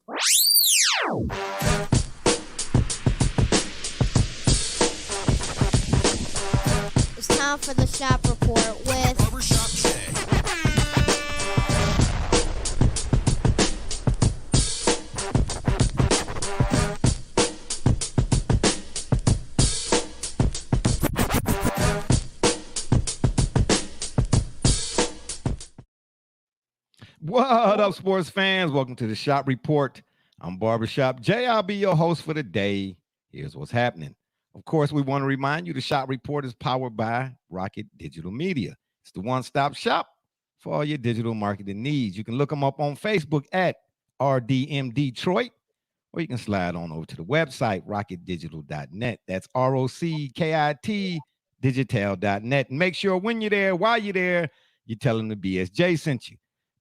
It's time for the shop report with Barbershop Jay. What up, sports fans? Welcome to the Shop Report. I'm Barbershop Jay. I'll be your host for the day. Here's what's happening. Of course, we want to remind you the Shop Report is powered by Rocket Digital Media. It's the one-stop shop for all your digital marketing needs. You can look them up on Facebook at RDM Detroit, or you can slide on over to the website, rocketdigital.net. That's ROCKIT digital.net. And make sure when you're there, while you're there, you tell them the BSJ sent you.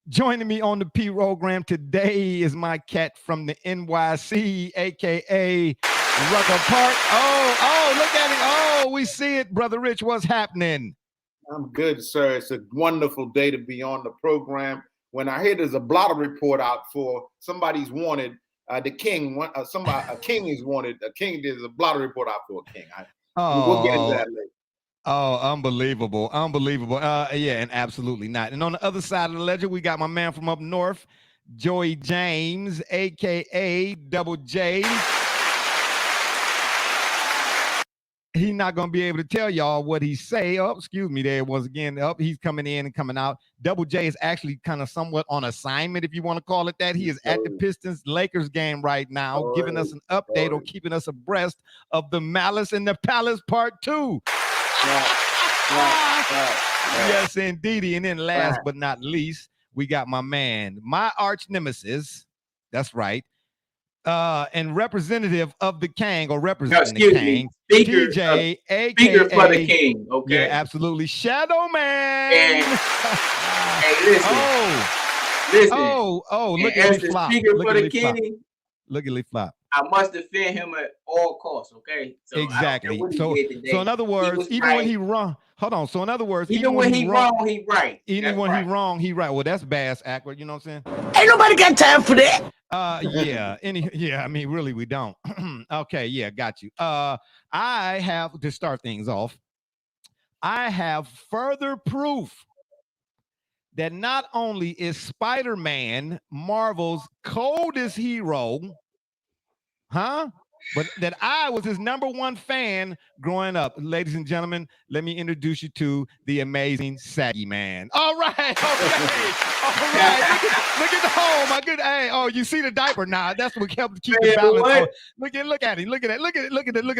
Joining me on the P program today is my cat from the NYC, aka Rucker Park. Oh, look at it. Oh, we see it, Brother Rich. What's happening? I'm good, sir. It's a wonderful day to be on the program. When I hear there's a blotter report out for somebody's wanted, the king, a king is wanted. A king, there's a blotter report out for a king. We'll get into that later. Oh, unbelievable. Yeah, and absolutely not. And on the other side of the ledger, we got my man from up north, Joey James, aka Double J. He's not going to be able to tell y'all what he say. Oh, excuse me, there it was again. He's coming in and coming out. Double J is actually kind of somewhat on assignment, if you want to call it that. He is at the Pistons-Lakers game right now, giving us an update or keeping us abreast of the Malice in the Palace Part 2. Yes, indeedy. And then last but not least, we got my man, my arch nemesis. That's right. And representative of the King, or representing the King, Speaker, TJ, aka Speaker for the King. Okay. Yeah, absolutely. Shadow Man. And, hey, listen. Look at me flop. Speaker for the King. Look at Lee flop. I must defend him at all costs, okay? So exactly. So in other words, even when he wrong, hold on. So in other words, even when he wrong, he right. Even when he wrong, he right. Well, that's bass accurate. You know what I'm saying? Ain't nobody got time for that. Yeah. I mean, really, we don't. Okay. Yeah. Got you. I have to start things off. I have further proof that not only is Spider-Man Marvel's coldest hero, but that I was his #1 fan growing up. Ladies and gentlemen, let me introduce you to the amazing Saggy Man. All right, okay. All right. Look at the home. My good. Hey, oh, you see the diaper now? That's what helped keep the balance on. Look at him. Look at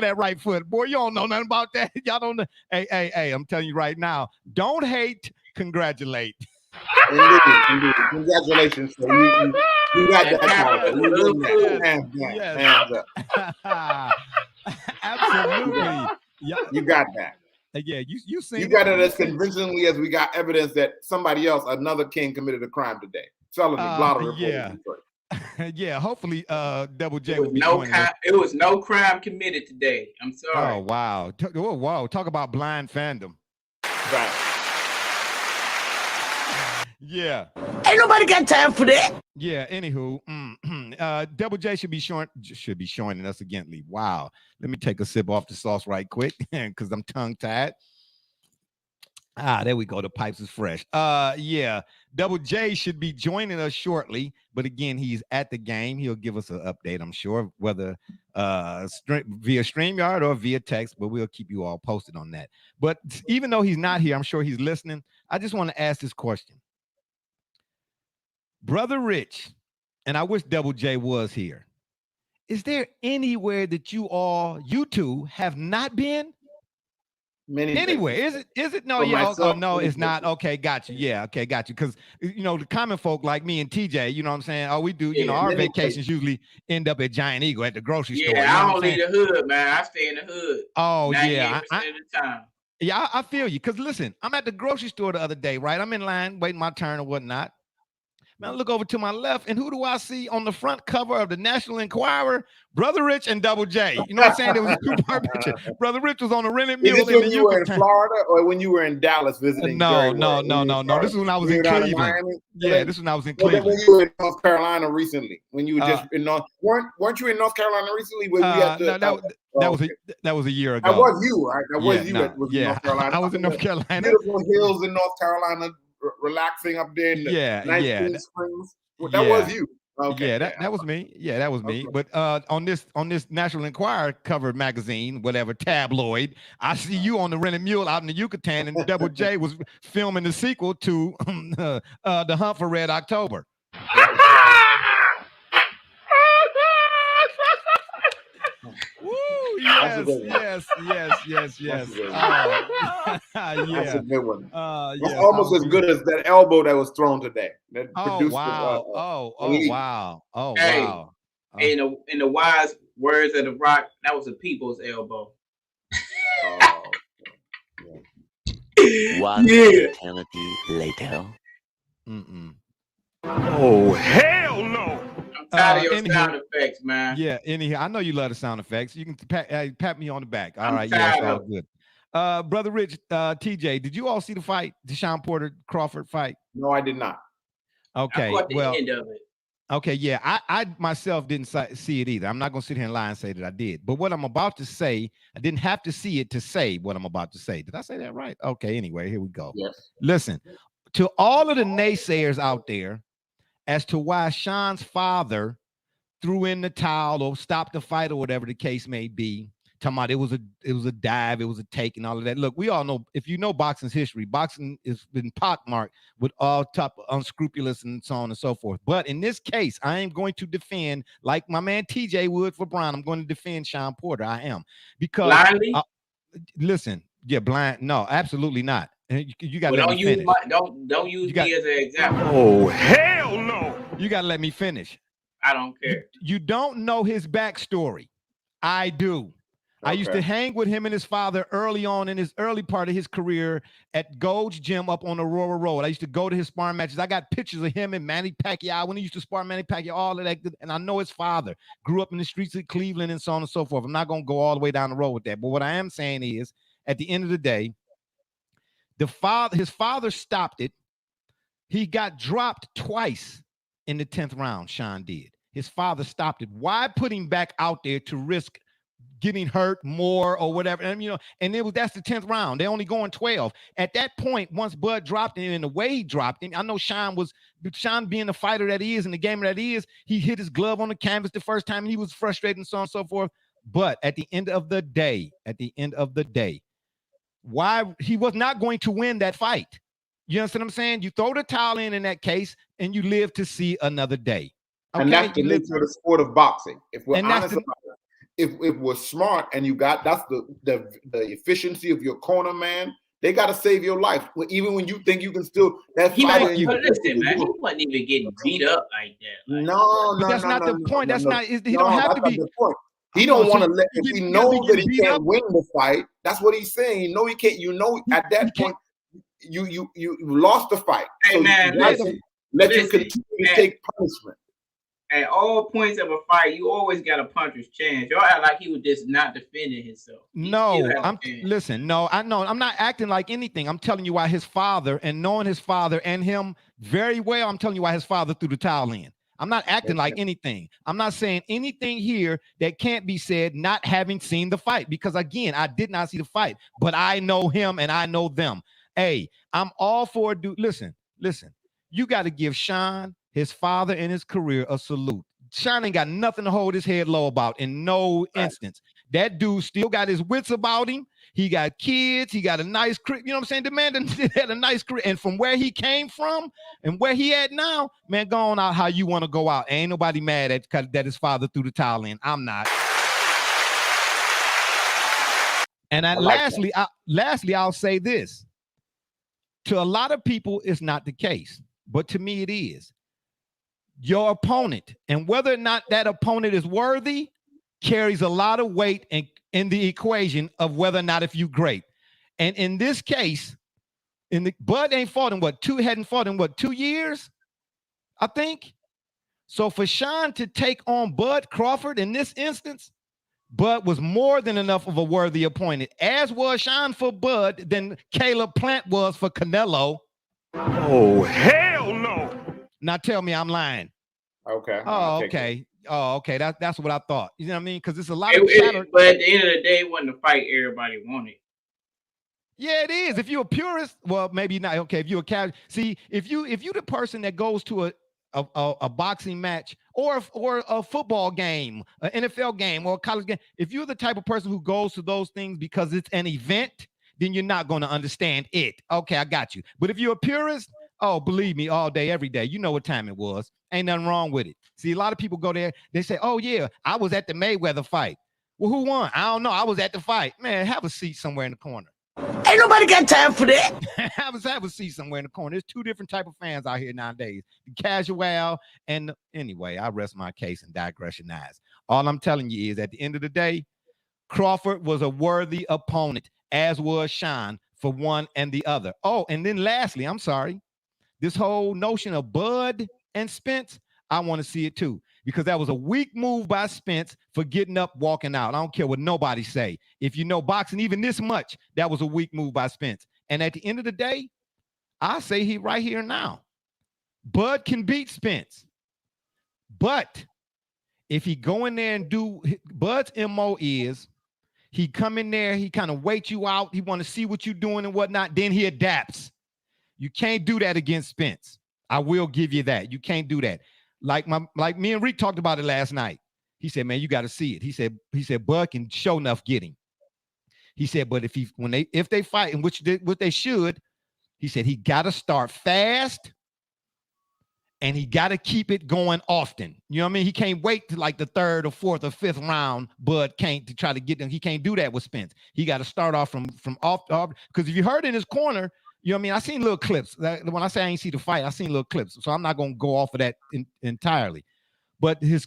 that right foot. Boy, you don't know nothing about that. Y'all don't know. Hey, I'm telling you right now, don't hate, congratulate. Indeed. Congratulations. You got that. Absolutely. Yeah. You got that. Yeah, you seen you got it as convincingly as we got evidence that somebody else, another king, committed a crime today. Sullivan, blotter report. Yeah, hopefully Double J will be it was no crime committed today. I'm sorry. Oh, wow. Whoa. Talk about blind fandom. Right. Yeah. Ain't nobody got time for that. Yeah, anywho, Double J should be joining us again. Wow. Let me take a sip off the sauce right quick because I'm tongue-tied. There we go. The pipes is fresh. Yeah, Double J should be joining us shortly, but again, he's at the game. He'll give us an update, I'm sure, whether via StreamYard or via text, but we'll keep you all posted on that. But even though he's not here, I'm sure he's listening. I just want to ask this question. Brother Rich, and I wish Double J was here. Is there anywhere that you two have not been? Anywhere. Is it? No, no, it's not. Okay, got you. Yeah, okay, got you. Because the common folk like me and TJ, you know what I'm saying? Oh, we do, our vacations usually end up at Giant Eagle at the grocery store. Yeah, I don't leave the hood, man. I stay in the hood. Oh, yeah. Of the time. Yeah, I feel you. Because listen, I'm at the grocery store the other day, right? I'm in line waiting my turn or whatnot. Man, I look over to my left, and who do I see on the front cover of the National Enquirer? Brother Rich and Double J. You know what I'm saying? It was a two-part picture. Brother Rich was on a rented Is mule this in when the you were in Yucatan. Florida or when you were in Dallas visiting Jerry No. World? This is when I was You in were down Cleveland. Miami? Yeah, this is when I was in Well, then Cleveland. when you were in North Carolina recently, when you were just in North, weren't you in North Carolina recently? Where we had No, that was a year ago. That was you, right? That was you that was in yeah. North Carolina. I was in North Carolina. Beautiful hills in North Carolina, relaxing up there in the nice green springs. Well, that was you. Okay. Yeah, that was me. Yeah, that was me. But on this National Enquirer covered magazine, whatever tabloid, I see you on the rented mule out in the Yucatan, and Double J was filming the sequel to The Hunt for Red October. Woo, yes. Oh, That's a good one. That's yes, almost as good as that elbow that was thrown today. That produced wow. wow. Hey, Wow. in the wise words of the Rock, that was a people's elbow. One eternity later. Oh, hell no. I'm tired of your sound effects, man. Yeah, anyhow, I know you love the sound effects. You can pat me on the back. All right, yeah, it's all good. Brother Rich, TJ, did you all see the fight, the Sean Porter Crawford fight? No, I did not. Okay, I caught the end of it. Okay, yeah, I myself didn't see it either. I'm not going to sit here and lie and say that I did. But what I'm about to say, I didn't have to see it to say what I'm about to say. Did I say that right? Okay, anyway, here we go. Yes. Listen, to all of the naysayers out there as to why Sean's father threw in the towel or stopped the fight or whatever the case may be, talking about it was a dive, it was a take and all of that. Look, we all know, if you know boxing's history, boxing has been pockmarked with all type of unscrupulous and so on and so forth. But in this case, I am going to defend, like my man TJ would for Brown, I'm going to defend Sean Porter. I am. Because listen, blind. No, absolutely not. You got to let me finish. Don't use me as an example. Oh, hell no. You got to let me finish. I don't care. You don't know his backstory. I do. Okay. I used to hang with him and his father early on in his early part of his career at Gold's Gym up on Aurora Road. I used to go to his sparring matches. I got pictures of him and Manny Pacquiao when he used to spar Manny Pacquiao, all of that. And I know his father grew up in the streets of Cleveland and so on and so forth. I'm not going to go all the way down the road with that. But what I am saying is, at the end of the day, his father stopped it. He got dropped twice in the 10th round, Sean did. His father stopped it. Why put him back out there to risk getting hurt more or whatever? And that's the 10th round. They're only going 12. At that point, once Bud dropped him and the way he dropped him, I know Sean being the fighter that he is and the gamer that he is, he hit his glove on the canvas the first time and he was frustrated and so on and so forth. But at the end of the day, why he was not going to win that fight. You understand what I'm saying? You throw the towel in that case and you live to see another day. Okay? And that's the nature of the sport of boxing. If we're honest about it, if we're smart and that's the efficiency of your corner man, they got to save your life. Even when you think you can still, listen, man, he wasn't even getting beat up like that. No, that's not the point. That's not, he don't have to be. The point. He don't want to let, if he knows that he can't win the fight, that's what he's saying. You know he can't, at that point, you lost the fight. Hey, so man, let you continue to take punishment. At all points of a fight, you always got a puncher's chance. Y'all act like he was just not defending himself. Listen, no, I know I'm not acting like anything. I'm telling you why his father, and knowing his father and him very well, I'm telling you why his father threw the towel in. I'm not acting like anything. I'm not saying anything here that can't be said not having seen the fight, because again, I did not see the fight, but I know him and I know them. Hey, I'm all for it. Listen, you got to give Sean, his father, and his career a salute. Sean ain't got nothing to hold his head low about in no instance. That dude still got his wits about him. He got kids. He got a nice career. You know what I'm saying? The man had a nice career. And from where he came from and where he at now, man, go on out how you want to go out. Ain't nobody mad at that his father threw the towel in. I'm not. And lastly, I'll say this. To a lot of people, it's not the case. But to me, it is. Your opponent, and whether or not that opponent is worthy, carries a lot of weight in the equation of whether or not if you great. And in this case, Bud ain't fought in 2 years? I think. So for Sean to take on Bud Crawford in this instance, Bud was more than enough of a worthy opponent, as was Sean for Bud than Caleb Plant was for Canelo. Oh, hell no. Now tell me I'm lying. Okay. Oh, okay. Oh, okay. That's what I thought. You know what I mean? Because it's a lot But of chatter. at the end of the day, it wasn't the fight everybody wanted. Yeah, it is. If you're a purist, well, maybe not. Okay, if you're a casual, see, if you're the person that goes to a boxing match or a football game, an NFL game, or a college game, if you're the type of person who goes to those things because it's an event, then you're not going to understand it. Okay, I got you. But if you're a purist, oh, believe me, all day, every day, you know what time it was. Ain't nothing wrong with it. See, a lot of people go there, they say, oh, yeah, I was at the Mayweather fight. Well, who won? I don't know. I was at the fight. Man, have a seat somewhere in the corner. Ain't nobody got time for that. have a seat somewhere in the corner. There's two different type of fans out here nowadays. The casual and anyway, I rest my case and digressionize. All I'm telling you is at the end of the day, Crawford was a worthy opponent, as was Sean for one and the other. Oh, and then lastly, I'm sorry, this whole notion of Bud and Spence, I want to see it too, because that was a weak move by Spence for getting up, walking out. I don't care what nobody say. If you know boxing even this much, that was a weak move by Spence. And at the end of the day, I say he right here now. Bud can beat Spence. But if he go in there and do, Bud's MO is he come in there, he kind of wait you out. He want to see what you're doing and whatnot. Then he adapts. You can't do that against Spence. I will give you that. You can't do that. Like me and Rick talked about it last night. He said, man, you got to see it. He said, Bud can show enough get him. He said, but if they fight, and what they should, he said he got to start fast and he got to keep it going often. You know what I mean? He can't wait to like the third or fourth or fifth round. Bud can't to try to get them. He can't do that with Spence. He got to start off from off because if you heard in his corner, you know what I mean? I seen little clips. When I say I ain't see the fight, I seen little clips. So I'm not going to go off of that entirely. But his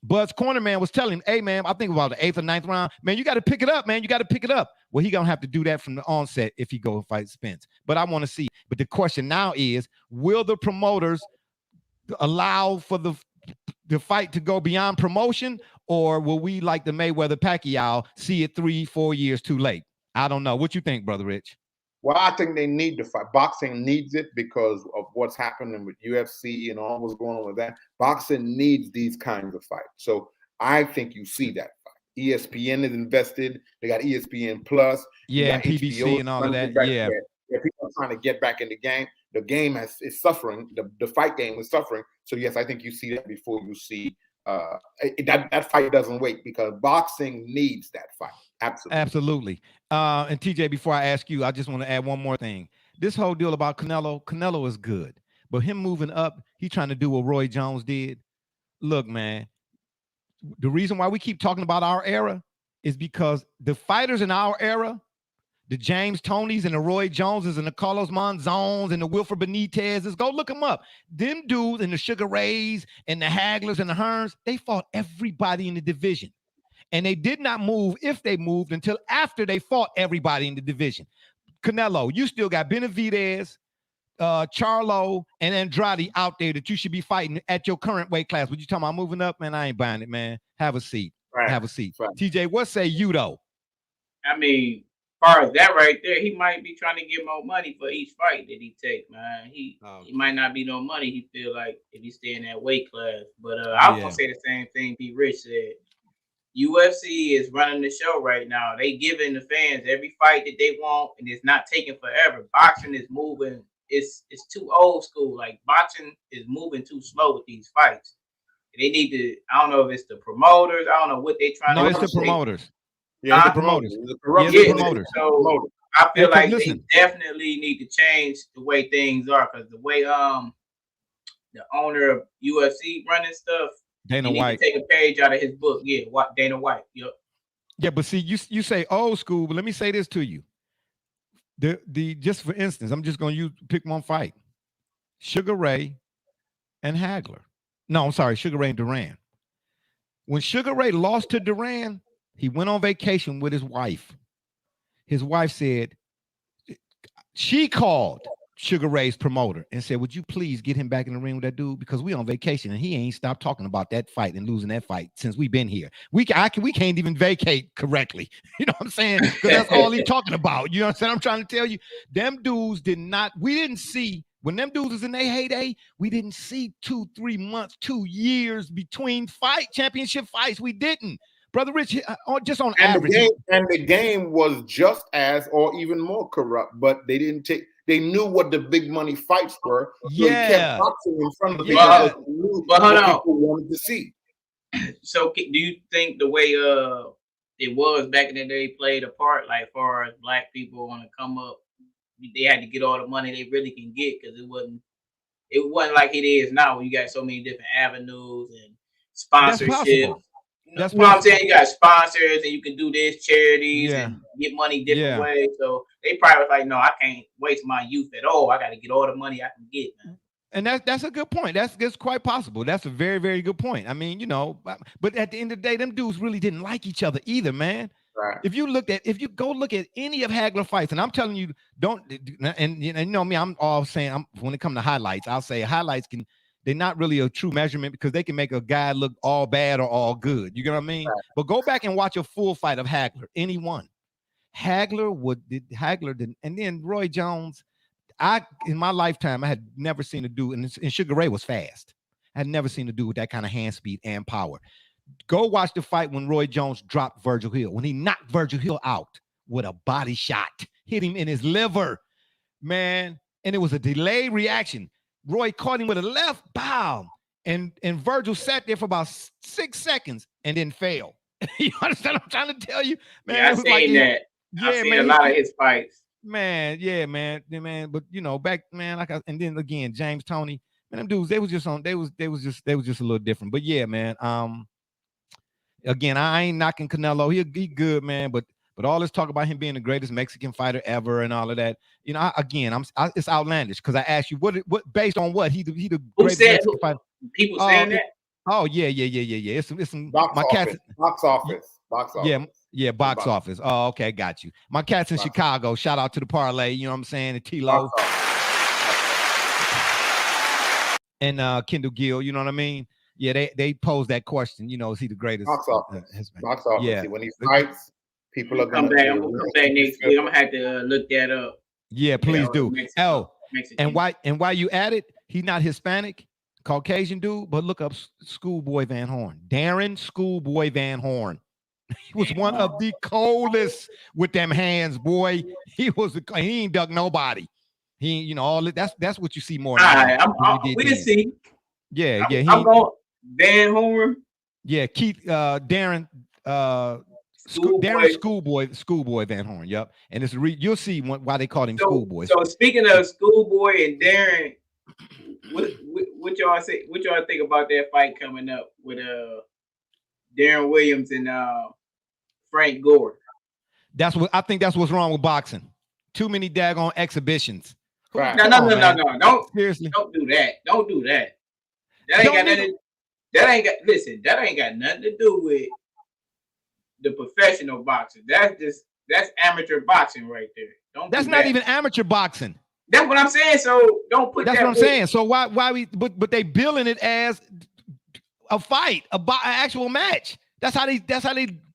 Bud's corner man was telling him, hey, man, I think about the 8th or 9th round. Man, you got to pick it up, man. You got to pick it up. Well, he going to have to do that from the onset if he go and fight Spence. But I want to see. But the question now is, will the promoters allow for the fight to go beyond promotion, or will we, like the Mayweather-Pacquiao, see it 3-4 years too late? I don't know. What you think, Brother Rich? Well, I think they need to fight. Boxing needs it because of what's happening with UFC and all what's going on with that. Boxing needs these kinds of fights. So I think you see that fight. ESPN is invested. They got ESPN Plus. Yeah, PBC HBO, and all of that. Yeah, people are trying to get back in the game. The game is suffering. The fight game is suffering. So yes, I think you see that before you see that fight doesn't wait, because boxing needs that fight. Absolutely. And TJ, before I ask you, I just want to add one more thing. This whole deal about Canelo is good, but him moving up, he trying to do what Roy Jones did. Look, man, the reason why we keep talking about our era is because the fighters in our era, the James Tonys and the Roy Joneses and the Carlos Monzones and the Wilfred Benitezes, go look them up. Them dudes and the Sugar Rays and the Haglers and the Hearns, they fought everybody in the division. And they did not move, if they moved, until after they fought everybody in the division. Canelo, you still got Benavidez, Charlo, and Andrade out there that you should be fighting at your current weight class. But you talking about moving up, man, I ain't buying it, man. Have a seat. Right. Have a seat. Right. TJ, what say you, though? I mean, as far as that right there, he might be trying to get more money for each fight that he take, man. He might not be no money, he feel like, if he stay in that weight class. But I was going to say the same thing P. Rich said. UFC is running the show right now. They giving the fans every fight that they want, and it's not taking forever. Boxing is moving. It's too old school. Like, boxing is moving too slow with these fights. They need to, I don't know if it's the promoters. I don't know what they trying to do. No, it's the promoters. Yeah, the promoters. The promoters. So I feel like they definitely need to change the way things are, because the way the owner of UFC running stuff, Dana White, take a page out of his book. Yeah, Dana White. Yep. Yeah, but see, you say old school, but let me say this to you. The just for instance, I'm just going to pick one fight: Sugar Ray and Hagler. No, I'm sorry, Sugar Ray and Duran. When Sugar Ray lost to Duran, he went on vacation with his wife. His wife said, she called Sugar Ray's promoter and said, would you please get him back in the ring with that dude? Because we on vacation and he ain't stopped talking about that fight and losing that fight since we've been here. We can't even vacate correctly. You know what I'm saying? Because that's all he's talking about. You know what I'm saying? I'm trying to tell you, them dudes we didn't see, when them dudes was in their heyday, we didn't see 2-3 months, 2 years between championship fights. We didn't. Brother Rich, just on average. The game was just as or even more corrupt, but they didn't take. They knew what the big money fights were. So they kept boxing in front of people people wanted to see. So, do you think the way it was back in the day played a part, like far as black people want to come up, they had to get all the money they really can get because it wasn't like it is now. You got so many different avenues and sponsorships. That's what I'm saying. You got sponsors and you can do this, charities, and get money different ways. So they probably was like, no, I can't waste my youth at all. I got to get all the money I can get, man. And that's a good point. That's quite possible. That's a very, very good point. I mean, but at the end of the day, them dudes really didn't like each other either, man. Right. If you go look at any of Hagler fights, and I'm telling you, and you know me, I'm all saying, when it comes to highlights, I'll say highlights they're not really a true measurement because they can make a guy look all bad or all good. You get what I mean? Right. But go back and watch a full fight of Hagler, any one. Hagler did, and then Roy Jones. In my lifetime, I had never seen a dude, and Sugar Ray was fast. I had never seen a dude with that kind of hand speed and power. Go watch the fight when Roy Jones dropped Virgil Hill, when he knocked Virgil Hill out with a body shot, hit him in his liver, man. And it was a delayed reaction. Roy caught him with a left, bow, and Virgil sat there for about 6 seconds and then fell. You understand what I'm trying to tell you? Man, yeah, I've seen that. I've seen a lot of his fights. Man, yeah, man. But back, man, and then again, James Toney, man, them dudes, they was just a little different. But yeah, man. Again, I ain't knocking Canelo. He good, man, but all this talk about him being the greatest Mexican fighter ever and all of that, it's outlandish because I asked you what based on what he the greatest Mexican fighter. People saying that? Oh yeah. It's some box office. Yeah, box office. Oh, okay, got you. My cat's in Chicago. Shout out to the parlay. You know what I'm saying? And T-Lo and Kendall Gill. You know what I mean? Yeah, they pose that question. Is he the greatest? Box office. Box office. Yeah. When he fights, people are going to come back next week. I'm gonna have to look that up. Yeah, please do. Mexican. And why you at it? He's not Hispanic, Caucasian dude, but look up Schoolboy Van Horn. Darren Schoolboy Van Horn. He was one of the coldest with them hands, boy. He ain't duck nobody. He, all that's what you see more. All right, we can see. Yeah. I'm going Van Horn. Yeah, Keith, Darren, Schoolboy Van Horn. Yep, and it's you'll see why they called him Schoolboy. So speaking of Schoolboy and Darren, what y'all say? What y'all think about that fight coming up with Darren Williams and Frank Gore? I think that's what's wrong with boxing. Too many daggone exhibitions. Right. No. Don't seriously. Don't do that. Don't do that. That ain't got nothing to do with the professional boxing. That's amateur boxing right there. That's not even amateur boxing. That's what I'm saying. So don't put that's what I'm saying. So why but they billing it as a fight, an actual match. That's how they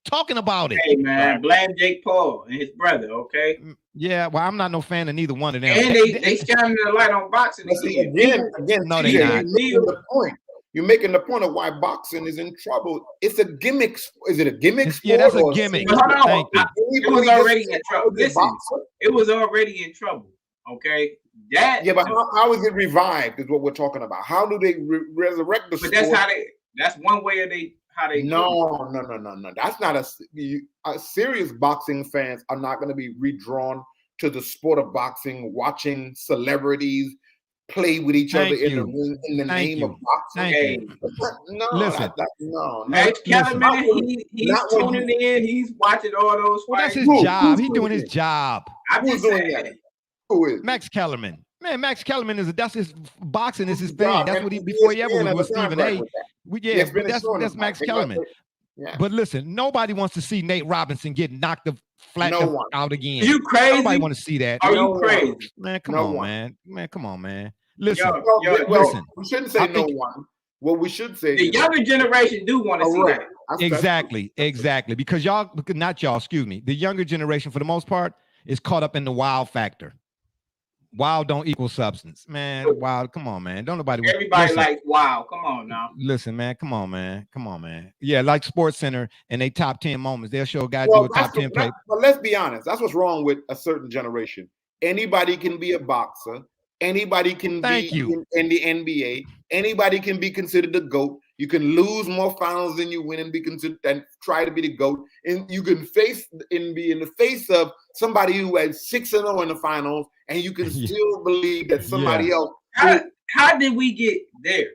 talking about it. Hey man, blame Jake Paul and his brother, okay? Yeah, well, I'm not no fan of neither one of them. And they shining the light on boxing again. No, they not. You're making the point of why boxing is in trouble. It's a gimmick. Is it a gimmick? Yeah, that's a gimmick. Hold on. It was already in trouble. Listen, it was already in trouble. Okay. But how is it revived? Is what we're talking about. How do they resurrect the sport? But that's one way how they. No. That's not a serious boxing fans are not going to be redrawn to the sport of boxing, watching celebrities play with each other in the ring in the name of boxing. Max Kellerman, he's tuning in. He's watching all those fights. That's his job. He's doing his job. Who's doing that? Who is Max Kellerman? Man, Max Kellerman that's his boxing is his thing. That's what he before he ever was with Stephen A. That's Max Kellerman. Yeah. But listen, nobody wants to see Nate Robinson get knocked flatten out again. Are you crazy? Nobody want to see that. Are you crazy? Man, come on, man. Man, come on, man. Listen, listen. We shouldn't say no one. What we should say the younger generation do want to see that. Exactly. Because not y'all, excuse me. The younger generation, for the most part, is caught up in the wild factor. Wild don't equal substance, man. Wild, come on, man. Don't nobody. Everybody likes wild. Come on now. Listen, man. Come on, man. Yeah, like Sports Center and they top 10 moments. They'll show a guy do a top 10 play. But let's be honest. That's what's wrong with a certain generation. Anybody can be a boxer. Anybody can be in the NBA. Anybody can be considered the GOAT. You can lose more finals than you win and be considered and try to be the GOAT. And you can be in the face of somebody who had 6-0 in the finals, and you can still believe that somebody else. How did we get there?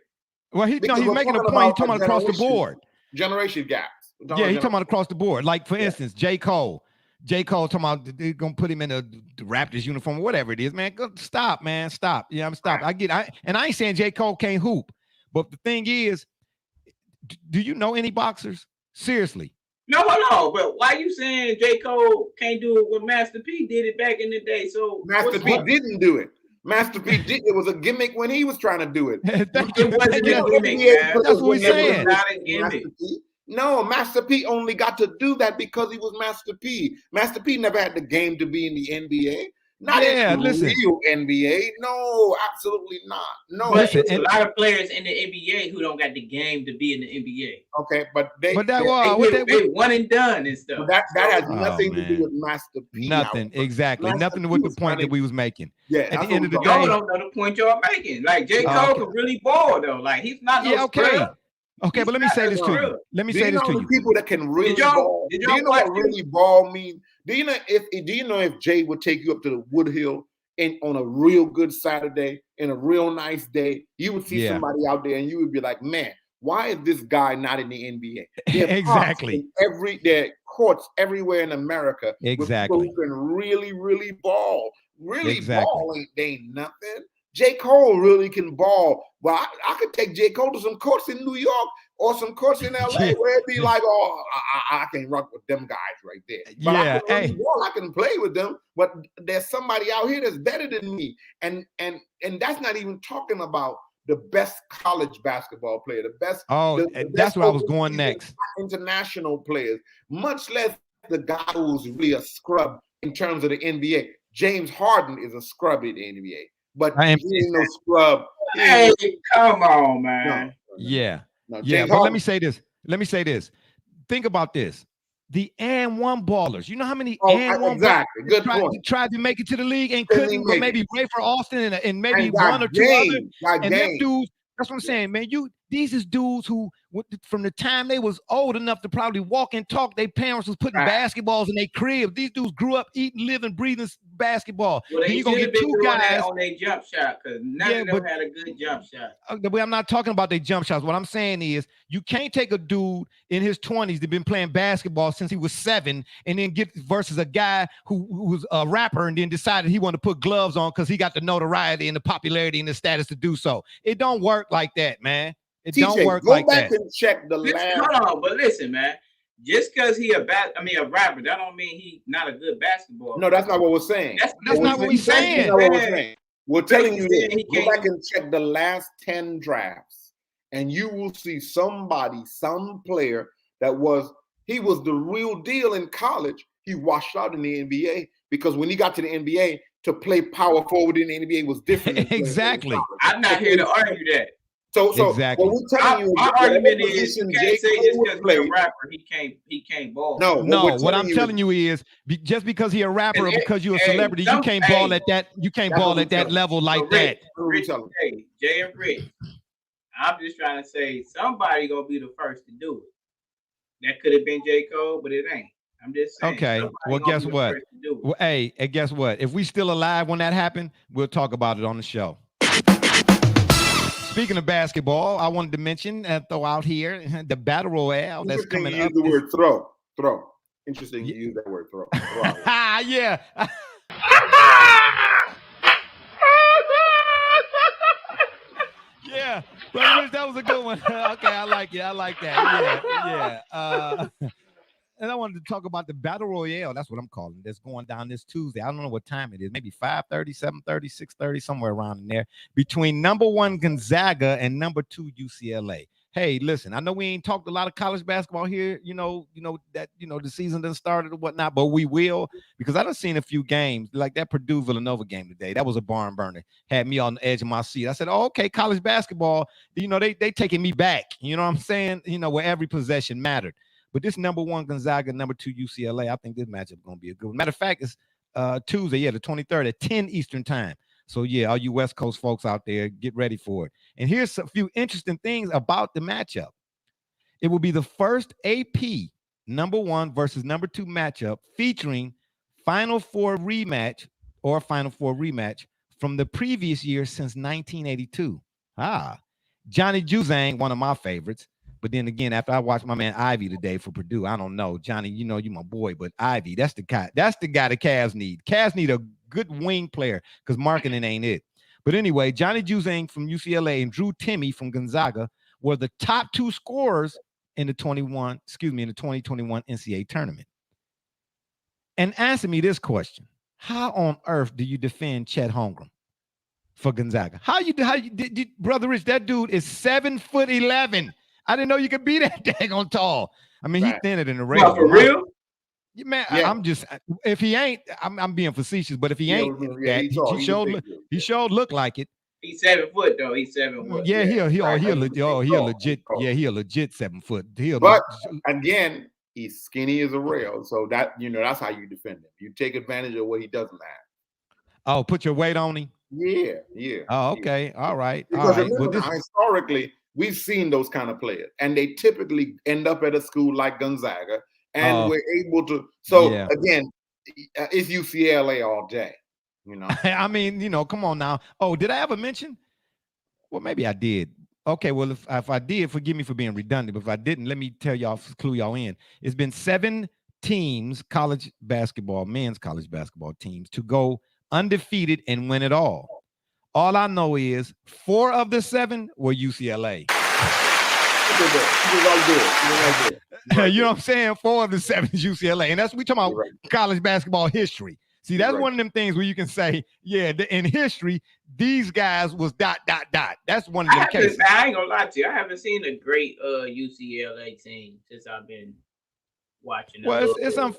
Well, he's making a point. He's talking about across the board. Generation gaps. Yeah, he's talking about across the board. Like, for instance, J. Cole talking about they're gonna put him in the Raptors uniform, whatever it is, man. Stop, man. Stop. Yeah, I'm stopped. I ain't saying J. Cole can't hoop, but the thing is, do you know any boxers? Seriously. No. But why you saying J. Cole can't do it when Master P did it back in the day? So Master P didn't do it. Master P did. It was a gimmick when he was trying to do it. It wasn't a gimmick, man. That's what we're saying. Not a gimmick. No, Master P only got to do that because he was Master P. Master P never had the game to be in the NBA. Not in the real NBA. No, absolutely not. No. But there's a lot of players in the NBA who don't got the game to be in the NBA. Okay, but they one and done and stuff. That has nothing to do with Master P. Nothing, exactly. Nothing with the point that we was making. Yeah. At the end of the day, y'all don't know the point y'all making. Like J. Cole can really ball though. Like he's not no scrub. Okay, but let me say this to you. Let me say this to you. People that can really ball. Do you know what really ball means? Do you know if Jay would take you up to the Woodhill on a real good Saturday in a real nice day? You would see somebody out there and you would be like, man, why is this guy not in the NBA? Exactly. There are courts everywhere in America. Exactly. With people who can really, really ball. Really ball ain't nothing. J. Cole really can ball. Well, I could take J. Cole to some courts in New York or some courts in LA where it'd be like, oh, I can't rock with them guys right there. But I can play with them, but there's somebody out here that's better than me. And that's not even talking about the best college basketball player, the best. That's where I was going next. International players, much less the guy who's really a scrub in terms of the NBA. James Harden is a scrub in the NBA. But he ain't no scrub. Hey, come on, man. But let me say this. Think about this. The and one ballers. You know how many ballers tried to make it to the league and couldn't, but maybe Ray for Austin and maybe one or two others. And them dudes, that's what I'm saying, man. These is dudes who, from the time they was old enough to probably walk and talk, their parents was putting basketballs in their crib. These dudes grew up eating, living, breathing basketball. Well, they should have been doing that on their jump shot because none of them had a good jump shot. I'm not talking about their jump shots. What I'm saying is you can't take a dude in his 20s that's been playing basketball since he was 7 and then get versus a guy who was a rapper and then decided he wanted to put gloves on because he got the notoriety and the popularity and the status to do so. It don't work like that, man. It don't work like that. Go back and check the last. Hold on, but listen, man. Just because he a rapper, that don't mean he not a good basketball. No, that's not what we're saying. That's not what we're saying. We're telling you this. Go back and check the last 10 drafts, and you will see some player that was the real deal in college. He washed out in the NBA because when he got to the NBA, to play power forward in the NBA was different. Exactly. I'm not here to argue that. So exactly. What we're telling you, my argument is you can't say just because he's a rapper, he can't ball. No. What I'm telling you is just because he's a rapper or because you're a celebrity, you can't ball at that. You can't ball at that level like that. Jay and Rich, I'm just trying to say somebody gonna be the first to do it. That could have been J. Cole, but it ain't. I'm just saying. Okay. Well, guess what? Well, hey, and guess what? If we still alive when that happened, we'll talk about it on the show. Speaking of basketball, I wanted to mention throw out here the battle royale that's coming up. The word throw. Interesting you use that word throw. Yeah. Yeah, but that was a good one. Okay, I like it. I like that. Yeah. I wanted to talk about the Battle Royale. That's what I'm calling it. That's going down this Tuesday. I don't know what time it is. Maybe 5:30, 7:30, 6:30, somewhere around in there. Between number 1 Gonzaga and number 2 UCLA. Hey, listen, I know we ain't talked a lot of college basketball here, that the season done started or whatnot, but we will, because I done seen a few games like that Purdue Villanova game today. That was a barn burner. Had me on the edge of my seat. I said, oh, okay, college basketball, they taking me back. You know what I'm saying? Where every possession mattered. But this number 1 Gonzaga, number 2 UCLA, I think this matchup is going to be a good one. Matter of fact, it's Tuesday, the 23rd at 10 Eastern time. So, yeah, all you West Coast folks out there, get ready for it. And here's a few interesting things about the matchup. It will be the first AP number 1 versus number 2 matchup featuring Final Four rematch from the previous year since 1982. Johnny Juzang, one of my favorites. But then again, after I watched my man Ivy today for Purdue, I don't know. Johnny, you my boy, but Ivy, that's the guy the Cavs need. Cavs need a good wing player because marketing ain't it. But anyway, Johnny Juzang from UCLA and Drew Timme from Gonzaga were the top 2 scorers in the 2021 NCAA tournament. And answer me this question. How on earth do you defend Chet Holmgren for Gonzaga? How you did Brother Rich, that dude is 7'11". I didn't know you could be that daggone tall. I mean, he's thinner than the regular. Well, for real? Man, yeah. I'm just, if he ain't, I'm being facetious, but if he ain't, he showed look like it. He's 7 foot though. He's 7 foot. Yeah, he a legit 7 foot. But again, he's skinny as a rail, so that that's how you defend him. You take advantage of what he doesn't have. Oh, put your weight on him. Yeah. Oh, okay, all right. Because remember, historically, we've seen those kind of players, and they typically end up at a school like Gonzaga, and we're able to. So again, it's UCLA all day. I mean, come on now. Oh, did I ever mention? Well, maybe I did. Okay, well, if I did, forgive me for being redundant. But if I didn't, let me tell y'all, clue y'all in. It's been 7 teams, men's college basketball teams, to go undefeated and win it all. All I know is 4 of the 7 were UCLA. You know what I'm saying? 4 of the 7 is UCLA. And that's we talking about college basketball history. See, that's one of them things where you can say, in history, these guys was ... That's one of them cases. I ain't gonna lie to you. I haven't seen a great UCLA team since I've been watching. Well, it's well,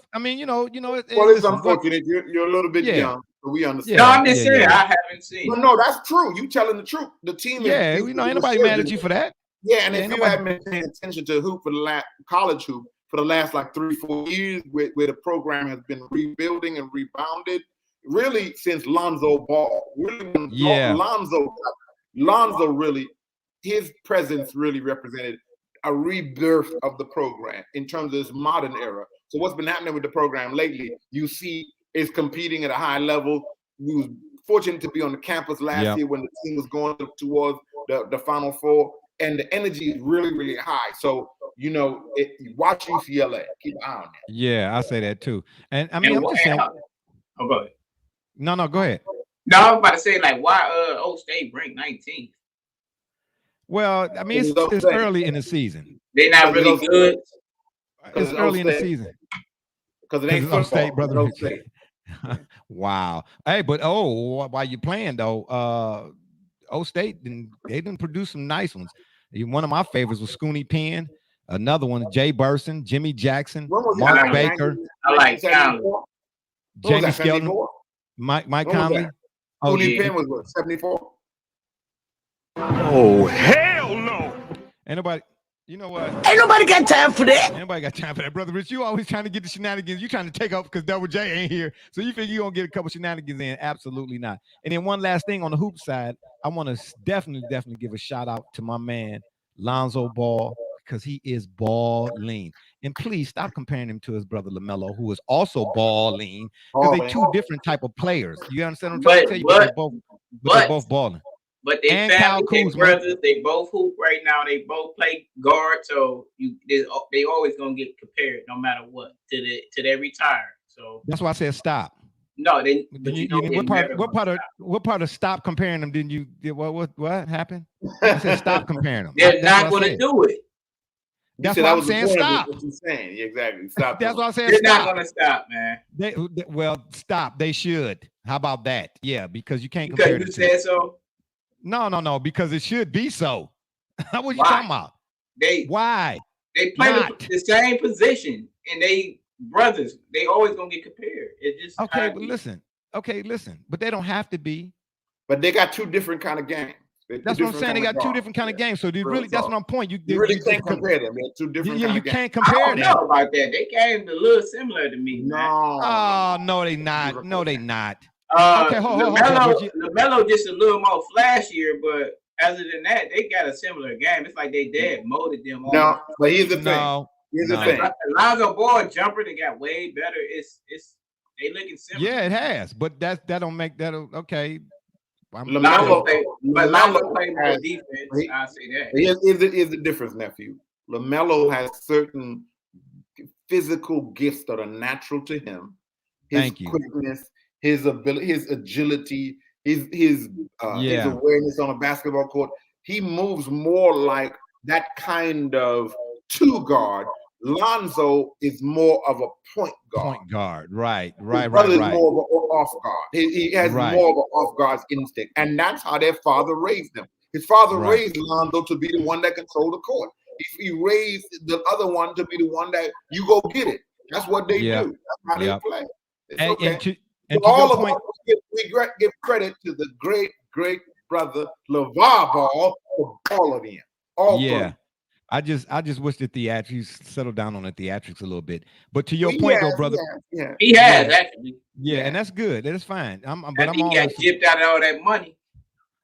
it's unfortunate. You're a little bit young, so we understand. No, I'm just saying I haven't seen. No, that's true. You telling the truth. The team is ain't nobody mad at you for that. Yeah, and if you haven't been paying attention to hoop for the college hoop for the last like 3-4 years, where the program has been rebuilding and rebounded, really since Lonzo Ball. Lonzo really, his presence really represented a rebirth of the program in terms of this modern era. So what's been happening with the program lately, you see is competing at a high level. We was fortunate to be on the campus last year when the team was going towards the Final Four, and the energy is really, really high. So, watch UCLA. Keep an eye on that. Yeah, I say that too. And I mean, I'm just saying. Oh, go ahead. No, go ahead. No, I was about to say, why Old State ranked 19th? Well, I mean, it's early in the season. They're not really good. It's early in the season. Because it ain't Old State, brother. Wow. Hey, but while you're playing though, Old State they didn't produce some nice ones. One of my favorites was Scooney Penn. Another one, Jay Burson, Jimmy Jackson, Mark Baker. I like Jamie Skelton, Mike Conley. Scooney Penn was what, 74? Oh, hell no. Anybody? You know what? Ain't nobody got time for that. Anybody got time for that, brother Rich? You always trying to get the shenanigans. You trying to take up because Double J ain't here. So you think you gonna get a couple shenanigans in? Absolutely not. And then one last thing on the hoop side, I want to definitely give a shout out to my man Lonzo Ball, because he is ball lean. And please stop comparing him to his brother LaMelo, who is also ball lean, because they're 2 different type of players. You understand what I'm trying to tell you? They're both balling. But they family, they brothers, they both hoop right now. They both play guard, so they always gonna get compared no matter what till they retire. So that's why I said stop. No, what part of stop comparing them? Didn't you? What happened? I said stop comparing them. They're not gonna do it. That's why I'm saying stop. What you're saying. Exactly. Stop. That's why I'm saying They're stop. not gonna stop, man. Well, stop. They should. How about that? Yeah, because you can't Because compare you the said two. so. No, because it should be so. What you Why? talking about? Why? They play the same position, and they brothers. They always gonna get compared. It's just okay. But listen. But they don't have to be. But they got two different kind of games. That's what I'm saying. They got two different kind of games. So they really, that's my point. You really can't compare them. They're two different. Yeah, kind you of games. can't compare them. I don't know about that. They games a little similar to me. No. Oh no, they not. No, they not. Okay, LaMelo just a little more flashier, but other than that, they got a similar game. It's like they dad molded them. No, but here's the thing. Here's the thing. Lonzo Ball jumper, they got way better. It's they looking similar. Yeah, it has, but that don't make that okay. LaMelo plays more defense. I say that. Here's the difference, nephew. LaMelo has certain physical gifts that are natural to him. His quickness, his ability, his agility, his awareness on a basketball court. He moves more like that kind of two guard. Lonzo is more of a point guard. Right. Brother is more of an off guard. He has more of an off guard instinct, and that's how their father raised him. His father raised Lonzo to be the one that controlled the court. He raised the other one to be the one that you go get it. That's what they do. That's how they play. And all of us, we give credit to the great brother LeVar Ball for all of them. All three. I just wish the theatrics settled down on the theatrics a little bit. But to your point, though, brother, he has actually. Yeah, and that's good. That's fine. But I'm all got gypped out of all that money.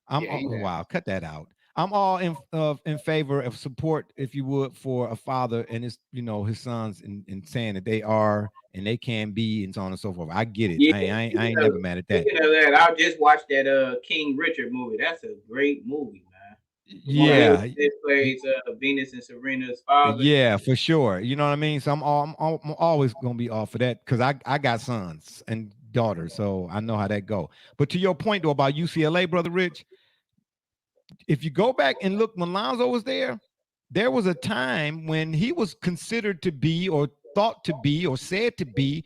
Wow, cut that out. I'm all in favor of support, if you would, for a father and his sons in saying that they are and they can be and so on and so forth. I get it. I ain't never mad at that. Speaking of that, I just watched that King Richard movie. That's a great movie. Yeah, it plays Venus and Serena's father. Yeah, for sure. You know what I mean. So I'm always gonna be all for that because I got sons and daughters, so I know how that go. But to your point though about UCLA, brother Rich, if you go back and look when Lonzo was there was a time when he was considered to be or thought to be or said to be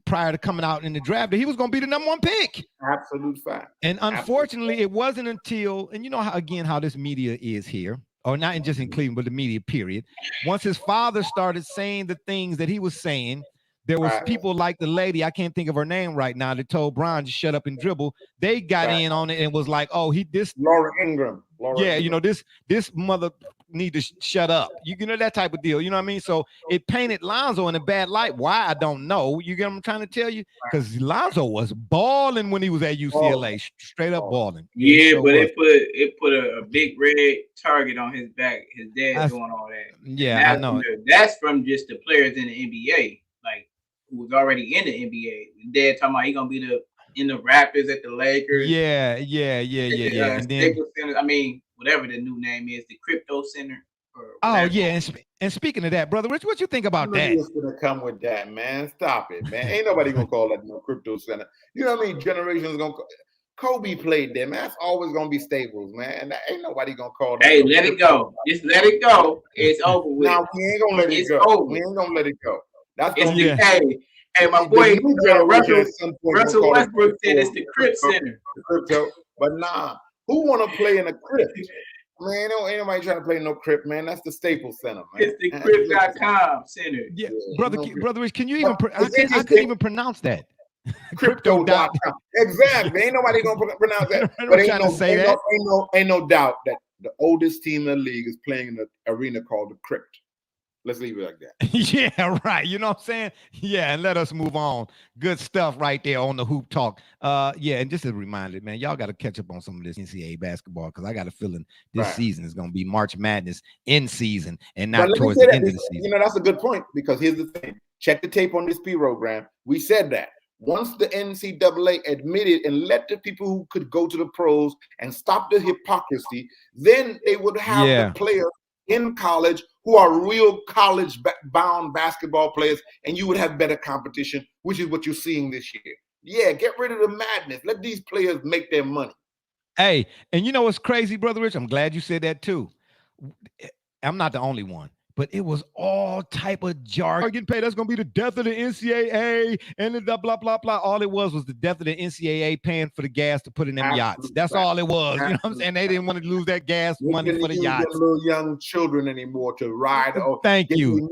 prior to coming out in the draft that he was going to be the number one pick. Absolute fact. And unfortunately, it wasn't until, and you know how this media is here, or not just in Cleveland, but the media period. Once his father started saying the things that he was saying, there was people like the lady, I can't think of her name right now, that told Brian to shut up and dribble. They got in on it and was like, oh, Laura Ingram. This mother need to shut up. You know, that type of deal. You know what I mean? So it painted Lonzo in a bad light. Why? I don't know. You get what I'm trying to tell you? Because Lonzo was balling when he was at UCLA, straight up balling. Yeah, but it put a big red target on his back. His dad doing all that. Yeah, I know. That's from just the players in the NBA, like who was already in the NBA. Dad talking about he gonna be in the Raptors at the Lakers. Yeah. And then, Center, I mean, whatever the new name is, the Crypto Center. And speaking of that, brother Rich, what you think about that? Who's gonna come with that, man? Stop it, man. Ain't nobody gonna call that no Crypto Center. You know what I mean? Generations gonna. Kobe played there, man. That's always gonna be Staples, man. That ain't nobody gonna call that. Hey, let it go. Just let it go. It's over with. Now we ain't gonna let it go. Over. We ain't gonna let it go. That's Hey, my boy Russell Westbrook said it's the Crypt Center. Crypto, but who want to play in a crypt? Man, ain't nobody trying to play no crypt, man. That's the Staples Center, man. It's the Crypt.com Center. Yeah, brother Rich, can you even? I couldn't even pronounce that. Crypto.com. Exactly. Ain't nobody gonna pronounce that. But ain't no doubt that the oldest team in the league is playing in an arena called the Crypt. Let's leave it like that. Yeah, right. You know what I'm saying? Yeah, and let us move on. Good stuff right there on the Hoop Talk. And just a reminder, man, y'all got to catch up on some of this NCAA basketball because I got a feeling this season is going to be March Madness in season and not towards the end of the season. You know, that's a good point because here's the thing. Check the tape on this program. We said that. Once the NCAA admitted and let the people who could go to the pros and stop the hypocrisy, then they would have the players in college who are real college-bound basketball players, and you would have better competition, which is what you're seeing this year. Yeah, get rid of the madness. Let these players make their money. Hey, and you know what's crazy, Brother Rich? I'm glad you said that too. I'm not the only one. but it was all type of jargon. Getting paid. That's gonna be the death of the NCAA and the blah blah blah. All it was the death of the NCAA paying for the gas to put in them yachts. That's all it was. You know what I'm saying? They didn't want to lose that gas money for the yachts. Little young children anymore to ride. Thank you.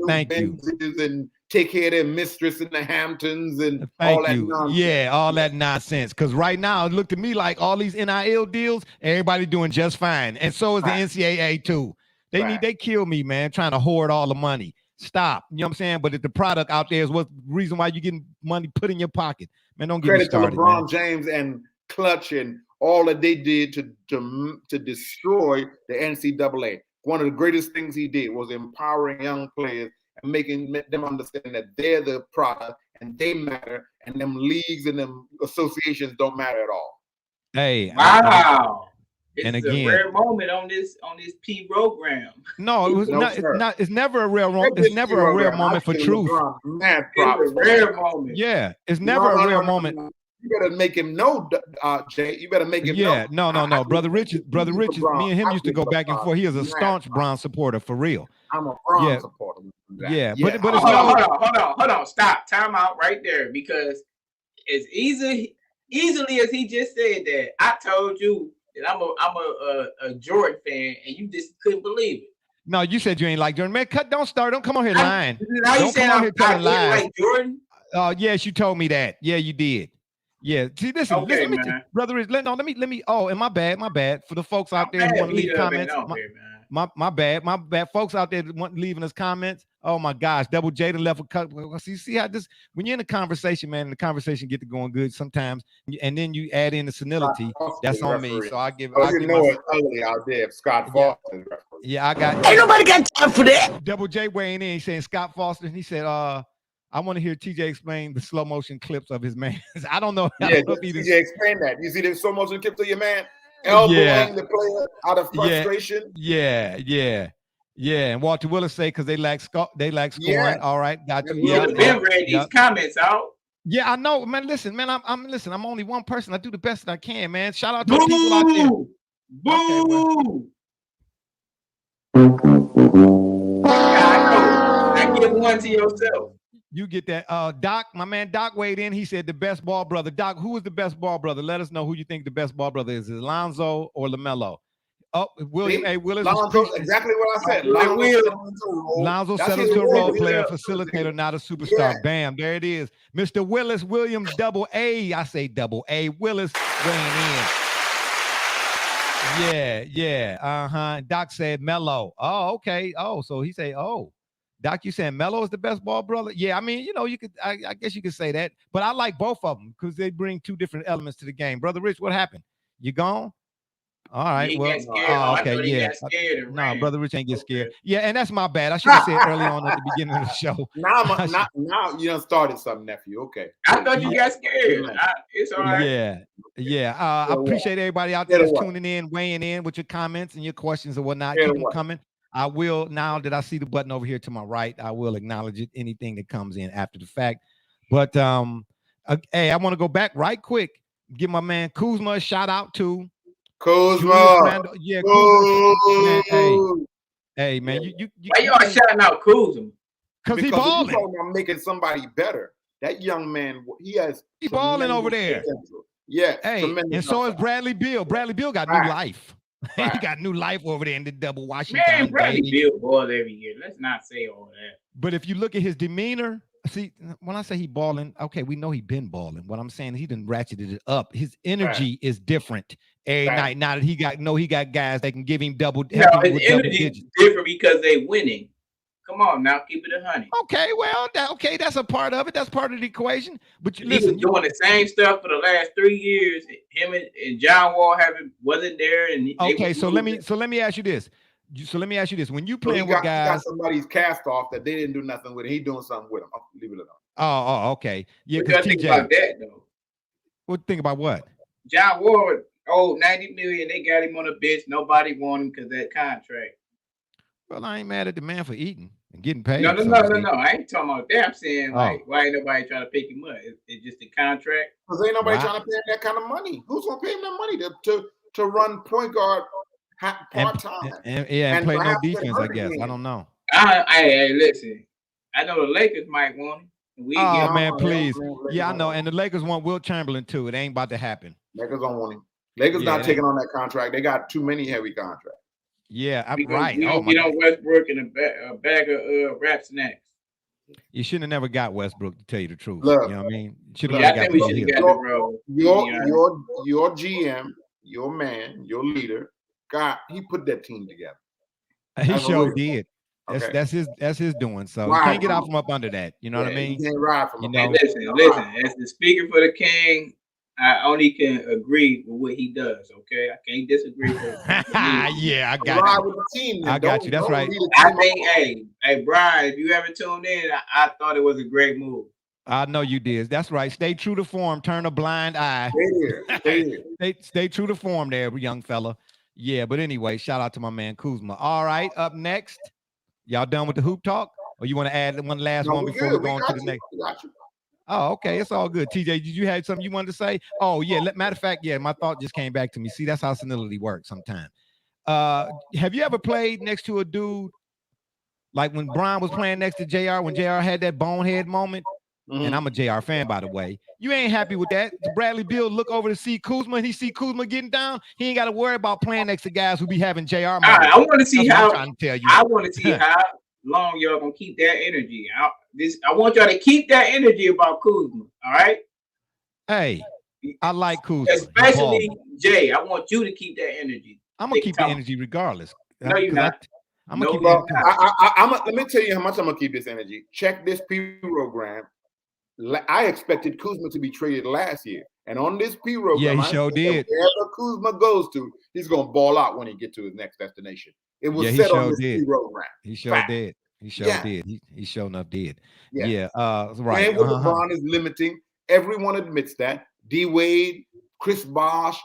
And take care of their mistress in the Hamptons and all that nonsense. Yeah, all that nonsense. Because right now, it looked to me like all these NIL deals, everybody doing just fine. And so is the NCAA too. They kill me, man, trying to hoard all the money. Stop. You know what I'm saying? But if the product out there is what's the reason why you're getting money put in your pocket. Man, don't get me started. Credit to LeBron James and Clutch and all that they did to destroy the NCAA. One of the greatest things he did was empowering young players and making them understand that they're the product and they matter, and them leagues and them associations don't matter at all. Hey, wow. It's and again, a rare moment on this P program. No, it was not. It's never a rare moment. It's never a rare moment for truth. It's a rare moment. Yeah, it's never a rare moment. You better make him know, Jay. You better make him know. No. Brother Richard, me and him used to go back and forth. He is a staunch Bron supporter for real. I'm a Bron supporter. Yeah, but it's hold on. Stop. Time out right there, because as easily as he just said that, I told you that I'm a Jordan fan, and you just couldn't believe it. No, you said you ain't like Jordan. Man, don't come on here lying. Don't come on here telling lies. Like Jordan? Yes, you told me that. Yeah, you did. Yeah. See, listen, brother. Let me. Oh, and my bad. For the folks out there who want to leave comments. My bad. Folks out there that want leaving us comments. Oh my gosh, Double J done left a cut. See how this when you're in a conversation, man, and the conversation get to going good sometimes, and then you add in the senility. That's on me. So I give. It's ugly out there. Scott Foster. Yeah, I got. Ain't nobody got time for that. Double J weighing in, saying Scott Foster, and he said, I want to hear TJ explain the slow motion clips of his man. I don't know. TJ explain that. You see the slow motion clips of your man elbowing the player out of frustration. Yeah. And Walter Willis say because they lack scoring. Yeah. All right, got you. Yeah. Been read these comments out. Yeah, I know, man. Listen, man. I'm only one person. I do the best that I can, man. Shout out to the people out there. Boo! Okay, I give one to yourself. You get that. Doc, my man Doc weighed in. He said the best ball brother. Doc, who is the best ball brother? Let us know who you think the best ball brother is. Is it Lonzo or LaMelo? Oh, William A. Willis. Lonzo, exactly what I said. Lonzo settles to a role player, facilitator, not a superstar. Yeah. Bam, there it is. Mr. Willis Williams, double A. I say double A. Willis weighing in. Yeah. Doc said Melo. Oh, okay. Oh, so he said, Doc, you saying Melo is the best ball brother? Yeah, I mean, you could, I guess you could say that, but I like both of them because they bring two different elements to the game. Brother Rich, what happened? You gone? All right. No, Brother Rich ain't get scared. Yeah, and that's my bad. I should have said early on at the beginning of the show. Now you done started something, nephew. Okay. I thought you got scared. It's all right. Yeah. I appreciate everybody out there that's tuning in, weighing in with your comments and your questions and whatnot. Keep them coming. I will, now that I see the button over here to my right, I will acknowledge it, anything that comes in after the fact. But hey, I want to go back right quick. Give my man Kuzma a shout out to. Kuzma. Yeah, Kuzma. Man, hey, man, you why you all shouting out Kuzma? Because he balling. I'm making somebody better. That young man, he balling over there. Potential. Yeah. Hey, and so is Bradley Beal. Bradley Beal got new life. Right. He got new life over there in the double Washington. Man, Bradley Beal balls every year. Let's not say all that. But if you look at his demeanor, see, when I say he balling, okay, we know he been balling. What I'm saying, he done ratcheted it up. His energy is different every night. Now that he got guys that can give him double. No, his energy is different because they winning. Come on now, keep it 100. Okay, well, that's a part of it. That's part of the equation. But he was doing the same stuff for the last 3 years. Him and John Wall wasn't there. And okay, so let me ask you this. When you playing with guys, got somebody's cast off that they didn't do nothing with it. He doing something with them. Leave it alone. Oh, okay. Yeah, because think about that though. What think about what? John Wall, $90 million. They got him on a bench. Nobody want him because that contract. Well, I ain't mad at the man for eating and getting paid. No. I ain't talking about that. I'm saying, why ain't nobody trying to pick him up? It's just a contract. Because ain't nobody trying to pay him that kind of money. Who's going to pay him that money to run point guard part-time? And play no defense, I guess. I don't know. Hey, listen. I know the Lakers might want him. Oh man, please. Yeah, I know. And the Lakers want Wilt Chamberlain too. It ain't about to happen. Lakers don't want him. Lakers not taking on that contract. They got too many heavy contracts. Yeah, right. We don't get on Westbrook and a bag of rap snacks. You shouldn't have never got Westbrook, to tell you the truth. Look, you know what I mean? Should have got your GM, your man, your leader, he put that team together. He sure did. That's his doing. So you can't get out from up under that. You know what I mean? You can't ride from listen. As the speaker for the King, I only can agree with what he does. Okay, I can't disagree with him. Yeah, I got you. With the team, I got you. That's right. I think, hey, Brian, if you ever tuned in, I thought it was a great move. I know you did. That's right. Stay true to form. Turn a blind eye. Stay true to form, there, young fella. Yeah, but anyway, shout out to my man Kuzma. All right, up next. Y'all done with the hoop talk? Or you want to add one last one before we go on to the next? Oh, okay. It's all good. TJ, did you have something you wanted to say? Oh, yeah. Matter of fact, yeah, my thought just came back to me. See, that's how senility works sometimes. Have you ever played next to a dude like when Brian was playing next to JR, when JR had that bonehead moment? And I'm a JR fan, by the way. You ain't happy with that. Bradley Beal look over to see Kuzma, and he see Kuzma getting down. He ain't got to worry about playing next to guys who be having JR. I want to see how. I want to see how long y'all gonna keep that energy. I want y'all to keep that energy about Kuzma. All right. Hey, I like Kuzma, especially Jay. I want you to keep that energy. I'm gonna keep the energy regardless. No, you're not. I'm gonna keep it. Let me tell you how much I'm gonna keep this energy. Check this program. I expected Kuzma to be traded last year, and on this program, yeah, he sure did. Wherever Kuzma goes to, he's gonna ball out when he get to his next destination. It was set on this program. He sure did. He sure did. He sure enough did. Yeah. Right. And with LeBron is limiting. Everyone admits that. D Wade, Chris Bosh,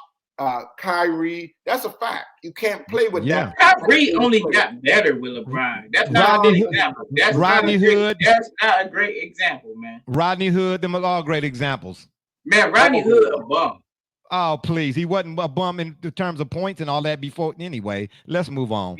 Kyrie. That's a fact. You can't play with that. Kyrie only got better with LeBron. That's not an example. That's Rodney Hood. That's not a great example, man. Rodney Hood. Them are all great examples. Man, Rodney Hood a bum. Oh, please. He wasn't a bum in terms of points and all that before. Anyway, let's move on.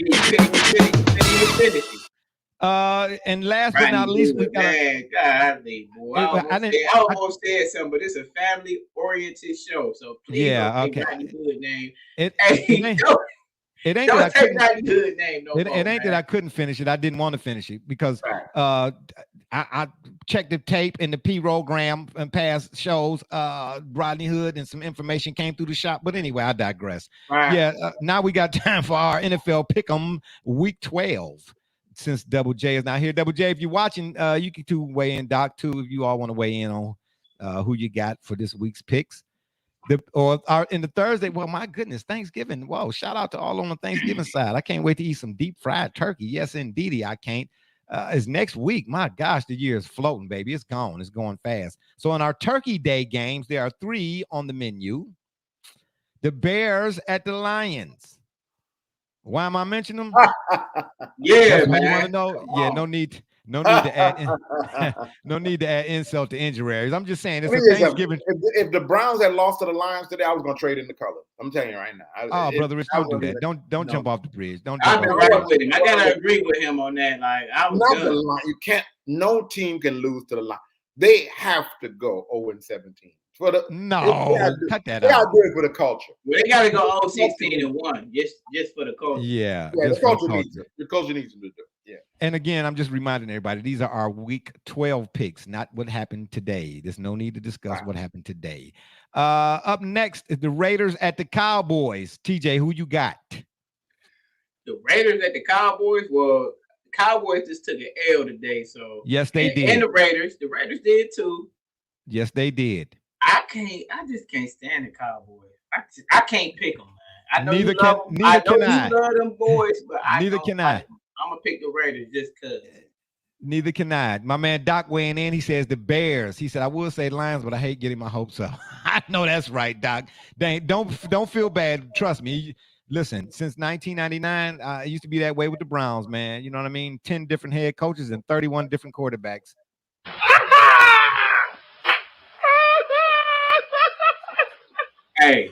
And last but not least, we got. Golly, boy. I almost said something, but it's a family-oriented show, so please don't take Rodney Hood name. It ain't that I couldn't finish it. I didn't want to finish it because I checked the tape in the program and past shows. Rodney Hood and some information came through the shop. But anyway, I digress. Now we got time for our NFL Pick'em Week 12. Since Double J is not here. Double J, if you're watching, you can too weigh in. Doc too, if you all want to weigh in on who you got for this week's picks. In the Thursday. Well, my goodness, Thanksgiving. Whoa, shout out to all on the Thanksgiving side. I can't wait to eat some deep fried turkey. Yes, indeedy, I can't. It's next week. My gosh, the year is floating, baby. It's gone. It's going fast. So in our Turkey Day games, there are 3 on the menu. The Bears at the Lions. Why am I mentioning them? Yeah, man. You want to know? Yeah, no need to add no need to add insult to injuries. I'm just saying it's a Thanksgiving. If the Browns had lost to the Lions today, I was gonna trade in the color. I'm telling you right now. Brother Rich, don't do that. Don't jump off the bridge. I've been right with him. I gotta agree with him on that. Like you can't. No team can lose to the Lions. They have to go 0-17. Cut that out. They are good for the culture. Well, they got to go 16-1 just for the culture. Yeah, the culture needs it. The culture needs them to do it. Yeah. And again, I'm just reminding everybody, these are our week 12 picks, not what happened today. There's no need to discuss what happened today. Up next is the Raiders at the Cowboys. TJ, who you got? The Raiders at the Cowboys? Well, the Cowboys just took an L today. So yes, they did. And the Raiders did too. Yes, they did. I just can't stand the Cowboys. I can't pick them, man. I know neither you love them. I know you love them boys, but neither can I. I'm gonna pick the Raiders just cause. Neither can I. My man Doc weighing in. He says the Bears. He said I would say Lions, but I hate getting my hopes up. I know that's right, Doc. Don't feel bad. Trust me. Listen, since 1999, it used to be that way with the Browns, man. You know what I mean? 10 different head coaches and 31 different quarterbacks. Hey,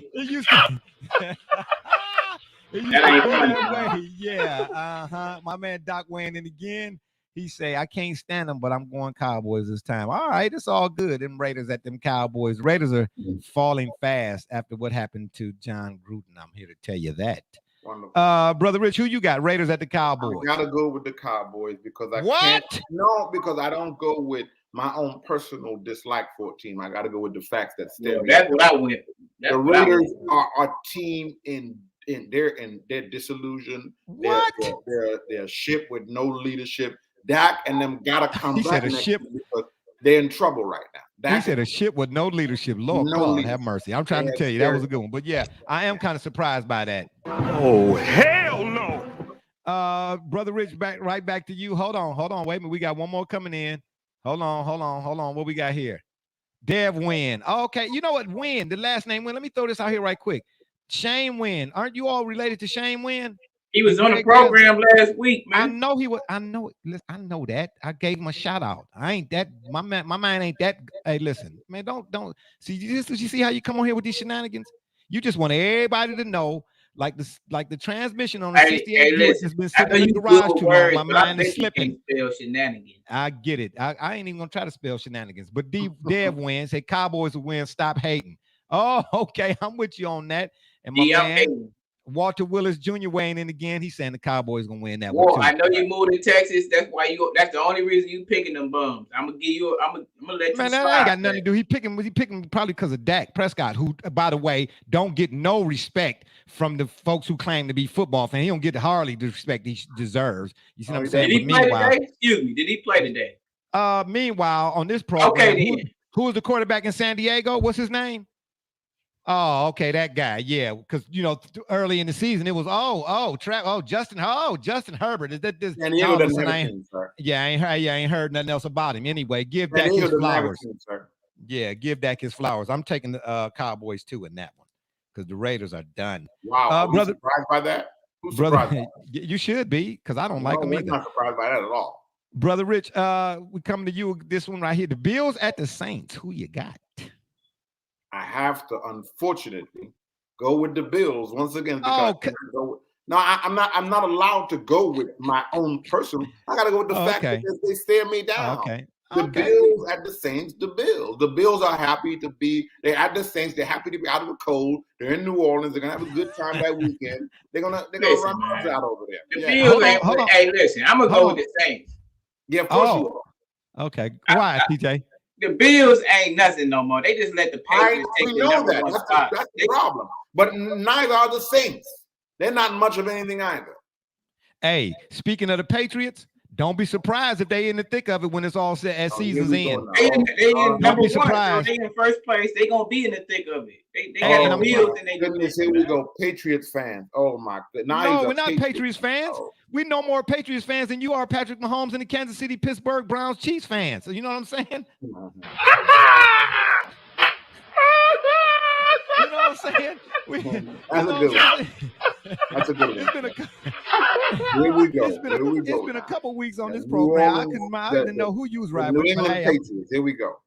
That ain't funny. Yeah. My man Doc weighing in again. He say, I can't stand them, but I'm going Cowboys this time. All right, it's all good. Them Raiders at them Cowboys. Raiders are falling fast after what happened to John Gruden. I'm here to tell you that. Wonderful. Brother Rich, who you got? Raiders at the Cowboys. I gotta go with the Cowboys because I what? can't. No, because I don't go with my own personal dislike for a team. I got to go with the facts that stare me. That's what I went. The Raiders are a team in their disillusion. What? They're a ship with no leadership. Dak and them gotta come he back. Said a ship because they're in trouble right now. Dak, he said a ship with no leadership. Lord God, have mercy. I'm trying to tell you that was a good one. But yeah, I am kind of surprised by that. Oh, hell no. Brother Rich, right back to you. Hold on. Wait a minute. We got one more coming in. Hold on. What we got here? Dev Wynn. Oh, okay. You know what? Wynn, the last name Wynn. Let me throw this out here right quick. Shane Wynn. Aren't you all related to Shane Wynn? He was on the program last week, man. I know he was. I know. Listen, I know that. I gave him a shout out. I ain't that. My man ain't that. Hey, listen, man. Don't see. You see how you come on here with these shenanigans? You just want everybody to know, like the transmission on the 68 has been sitting in the garage too long. My mind is slipping. Spell shenanigans. I get it. I ain't even gonna try to spell shenanigans. But Dev wins. Say Cowboys will win. Stop hating. Oh, okay. I'm with you on that. And my man. Walter Willis Jr. weighing in again. He's saying the Cowboys gonna win that one too. I know you moved to Texas. That's why that's the only reason you picking them bums. I'm gonna let you. Man, that ain't got nothing to do. He picking probably because of Dak Prescott, who, by the way, don't get no respect from the folks who claim to be football fans. He don't get hardly the respect he deserves. You see what I'm saying? Did he play today? Excuse me. Did he play today? Meanwhile, on this program, okay, who was the quarterback in San Diego? What's his name? Oh, okay, that guy. Yeah, because early in the season it was Justin Herbert. Is that this? Yeah, I ain't heard nothing else about him. Anyway, give Dak his flowers. Yeah, give Dak his flowers. I'm taking the Cowboys too in that one because the Raiders are done. Wow, brother, surprised by that? Brother, you should be because I don't like them either. I'm not surprised by that at all. Brother Rich, we come to you with this one right here. The Bills at the Saints. Who you got? I have to, unfortunately, go with the Bills once again. Because I'm not allowed to go with my own personal. I got to go with the fact that they stare me down. The Bills at the Saints. The Bills are happy to be. They're at the Saints. They're happy to be out of the cold. They're in New Orleans. They're gonna have a good time that weekend. They're gonna run out over there. The Bills. Hey, listen. I'm gonna go with the Saints. Yeah, of course you are. Okay. Why, TJ? The Bills ain't nothing no more. They just let the Patriots take the number one spot. That's the problem. But neither are the Saints. They're not much of anything either. Hey, speaking of the Patriots, don't be surprised if they in the thick of it when it's all set at season's end. Don't be surprised. They in first place. They gonna be in the thick of it. They got the Bills and they goodness. Here we go, Patriots fans. Oh my goodness. No, we're not Patriots fans. We know more Patriots fans than you are, Patrick Mahomes, and the Kansas City, Pittsburgh Browns, Chiefs fans. So you know what I'm saying? You know what I'm saying? That's a good one. Here we go. It's been a couple weeks on this program. I didn't know who you was right with. Patriots. Here we go.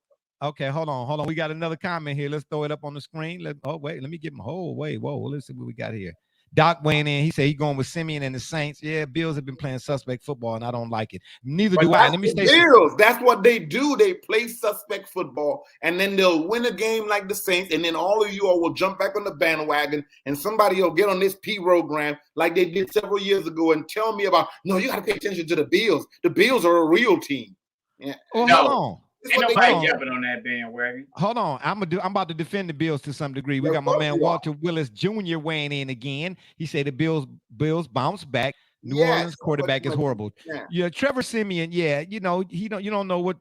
Okay, hold on. We got another comment here. Let's throw it up on the screen. Let me get my whoa. Let's see what we got here. Doc weighing in. He said he's going with Simeon and the Saints. Yeah, Bills have been playing suspect football, and I don't like it. Neither do I. Let me stay. Bills. That's what they do. They play suspect football, and then they'll win a game like the Saints, and then all of you all will jump back on the bandwagon, and somebody will get on this P program like they did several years ago and tell me about. No, you got to pay attention to the Bills. The Bills are a real team. Yeah. Well, hold on. Ain't nobody jumping on that bandwagon. Hold on. I'm about to defend the Bills to some degree. We got my man Walter Willis Jr. weighing in again. He said the Bills bounce back. New Orleans quarterback is horrible. Yeah, Trevor Simeon. Yeah, you don't know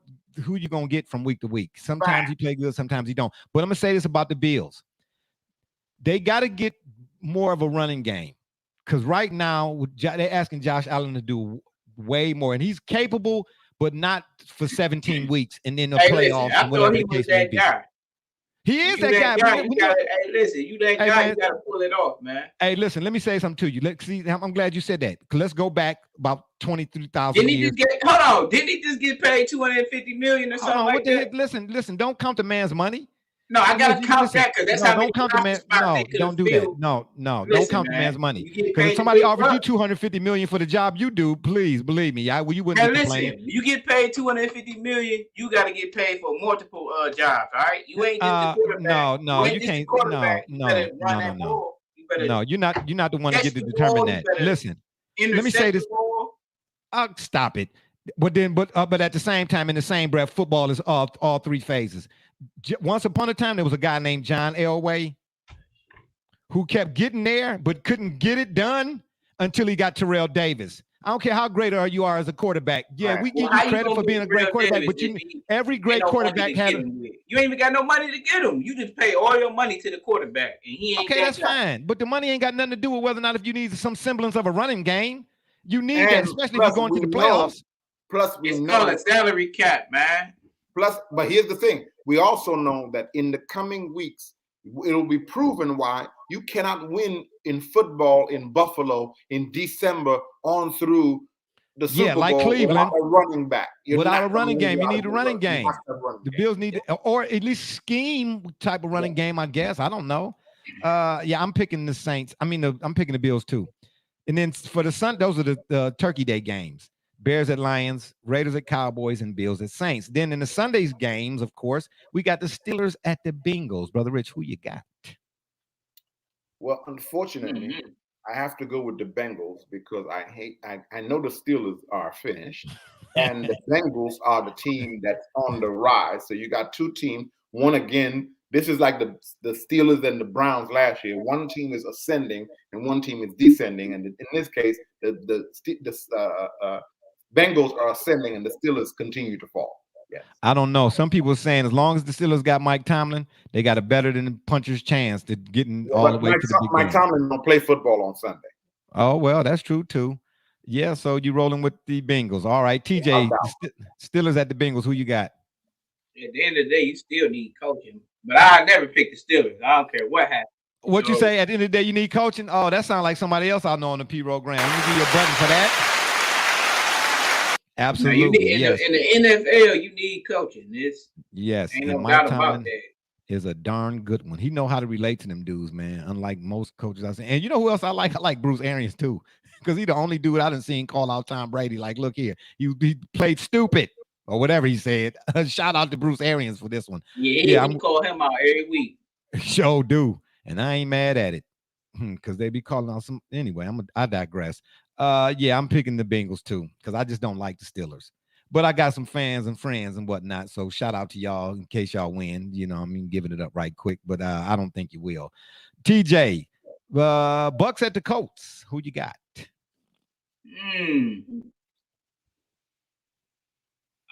who you're gonna get from week to week. Sometimes he play good, sometimes he don't. But I'm gonna say this about the Bills. They got to get more of a running game because right now they're asking Josh Allen to do way more, and he's capable. But not for 17 weeks and then the playoffs and whatever the case may be. He is that guy. Hey, listen, you that guy, you got to pull it off, man. Hey, listen, let me say something to you. Let's see. I'm glad you said that. Let's go back about 23,000 years. Hold on. Didn't he just get paid $250 million or something like that? Listen, don't count the man's money. No, I gotta count that because that's how don't count the man. No, don't do that. No, don't count the man's money. Because if somebody offered you $250 million for the job you do, please believe me, well, you wouldn't be complaining. You get paid $250 million, you got to get paid for multiple jobs. All right, you ain't just the quarterback. No, you can't. No, you're not the one to get to determine that. Listen, let me say this. Stop it. But at the same time, in the same breath, football is all three phases. Once upon a time, there was a guy named John Elway who kept getting there, but couldn't get it done until he got Terrell Davis. I don't care how great you are as a quarterback. Yeah, right. We give you credit for being a great quarterback, but every great quarterback has. You ain't even got no money to get him. You just pay all your money to the quarterback, and he ain't. Okay, that's fine, but the money ain't got nothing to do with whether or not if you need some semblance of a running game. You need that, especially if you're going to the playoffs. Plus, it's called a salary cap, man. Plus, but here's the thing: we also know that in the coming weeks, it'll be proven why you cannot win in football in Buffalo in December on through the Super Bowl like Cleveland, without a running back. Without a running game, you need a running game. The Bills need, or at least scheme type of running game, I guess. I don't know. I'm picking the Saints. I'm picking the Bills too. And then for the Sun, those are the Turkey Day games. Bears at Lions, Raiders at Cowboys, and Bills at Saints. Then in the Sunday's games, of course, we got the Steelers at the Bengals. Brother Rich, who you got? Well, unfortunately, I have to go with the Bengals because I know the Steelers are finished, and the Bengals are the team that's on the rise. So you got two teams. One again, this is like the Steelers and the Browns last year. One team is ascending and one team is descending. And in this case, the Bengals are ascending and the Steelers continue to fall. Yes. I don't know. Some people are saying as long as the Steelers got Mike Tomlin, they got a better than puncher's chance to getting all the way to the big Mike Tomlin don't play football on Sunday. Oh, well, that's true too. Yeah, so you rolling with the Bengals. All right, TJ, Steelers at the Bengals. Who you got? At the end of the day, you still need coaching. But I never pick the Steelers. I don't care what happens. What you say? At the end of the day, you need coaching? Oh, that sounds like somebody else I know on the program. Let me give you a button for that. Absolutely. In the NFL, you need coaching. Ain't no doubt about that. Is a darn good one. He know how to relate to them dudes, man. Unlike most coaches I see. And you know who else I like? I like Bruce Arians too, because he the only dude I done seen call out Tom Brady. Like, look here, he played stupid or whatever he said. Shout out to Bruce Arians for this one. Yeah, I'm call him out every week. Sure do, and I ain't mad at it because they be calling out some. Anyway, I digress. I'm picking the Bengals too because I just don't like the Steelers. But I got some fans and friends and whatnot. So shout out to y'all in case y'all win. You know, giving it up right quick, but I don't think you will. TJ, Bucks at the Colts. Who you got?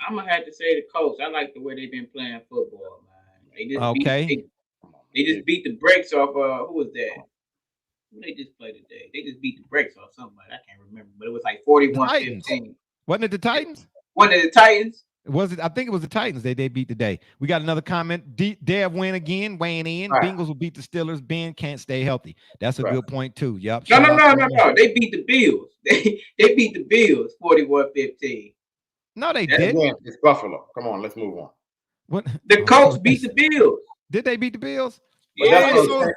I'm gonna have to say the Colts. I like the way they've been playing football, man. They just beat the brakes off. Who was that? Who they just played today? They just beat the brakes off somebody. I can't remember, but it was like 41-15. Wasn't it the Titans? Wasn't it the Titans? Was it? I think it was the Titans. They beat today. We got another comment. Dev win again, weighing in. Right. Bengals will beat the Steelers. Ben can't stay healthy. That's a good point too. Yep. No. They beat the Bills. They beat the Bills 41-15. No, they didn't. It's Buffalo. Come on, let's move on. What? The Colts beat the Bills. Did they beat the Bills? Yeah,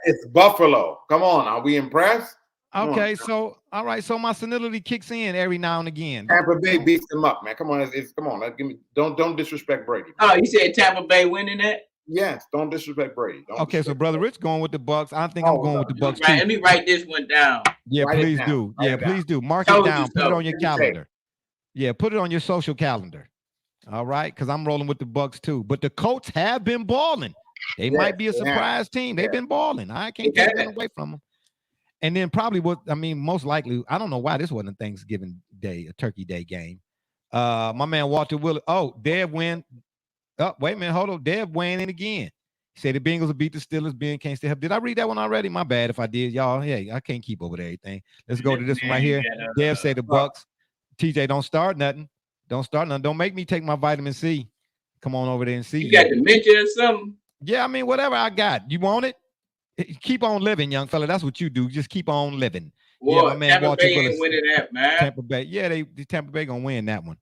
it's Buffalo. Come on, are we impressed? Okay, so all right, so my senility kicks in every now and again. Tampa Bay beats them up, man. Come on, come on. Give me, don't disrespect Brady. Man. Oh, you said Tampa Bay winning that? Yes, don't disrespect Brady. So Brother Rich going with the Bucks. I think I'm going with the Bucks too. Let me write this one down. Yeah, please do. Yeah, please do. Mark it down. Put it on your calendar. Yeah, put it on your social calendar. All right, because I'm rolling with the Bucks too. But the Colts have been balling. They might be a surprise team. They've been balling. I can't take that away from them. And then probably most likely, I don't know why this wasn't a Thanksgiving Day, a Turkey Day game. My man Walter Willis. Oh, Dev win. Oh, wait a minute. Hold on. Dev weighing in again. He said the Bengals will beat the Steelers. Ben can't stay up. Did I read that one already? My bad if I did, y'all. Hey, I can't keep up with everything. Let's go to this one right here. Dev said the Bucks. TJ, don't start nothing. Don't make me take my vitamin C. Come on over there and see. You got dementia or something? Yeah, whatever I got. You want it? Keep on living, young fella. That's what you do. Just keep on living. Well, my man Tampa Bay ain't winning that, man. Tampa Bay. Yeah, Tampa Bay gonna win that one.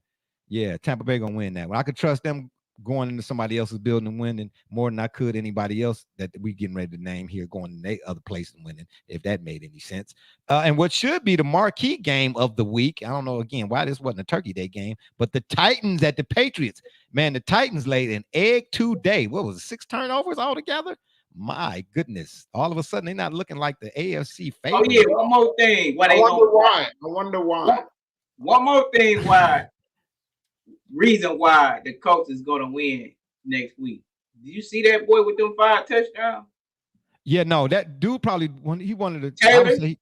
Yeah, Tampa Bay gonna win that one. I could trust them going into somebody else's building and winning more than I could anybody else that we getting ready to name here going to the other place and winning, if that made any sense. And what should be the marquee game of the week, I don't know again why this wasn't a Turkey Day game, but the Titans at the Patriots. Man, the Titans laid an egg today. What was it, 6 turnovers altogether? My goodness. All of a sudden, they're not looking like the AFC favorite. Oh, yeah, one more thing. I wonder why. One more thing reason why the Colts is going to win next week. Did you see that boy with them 5 touchdowns? Yeah, no, that dude probably he wanted to. Taylor?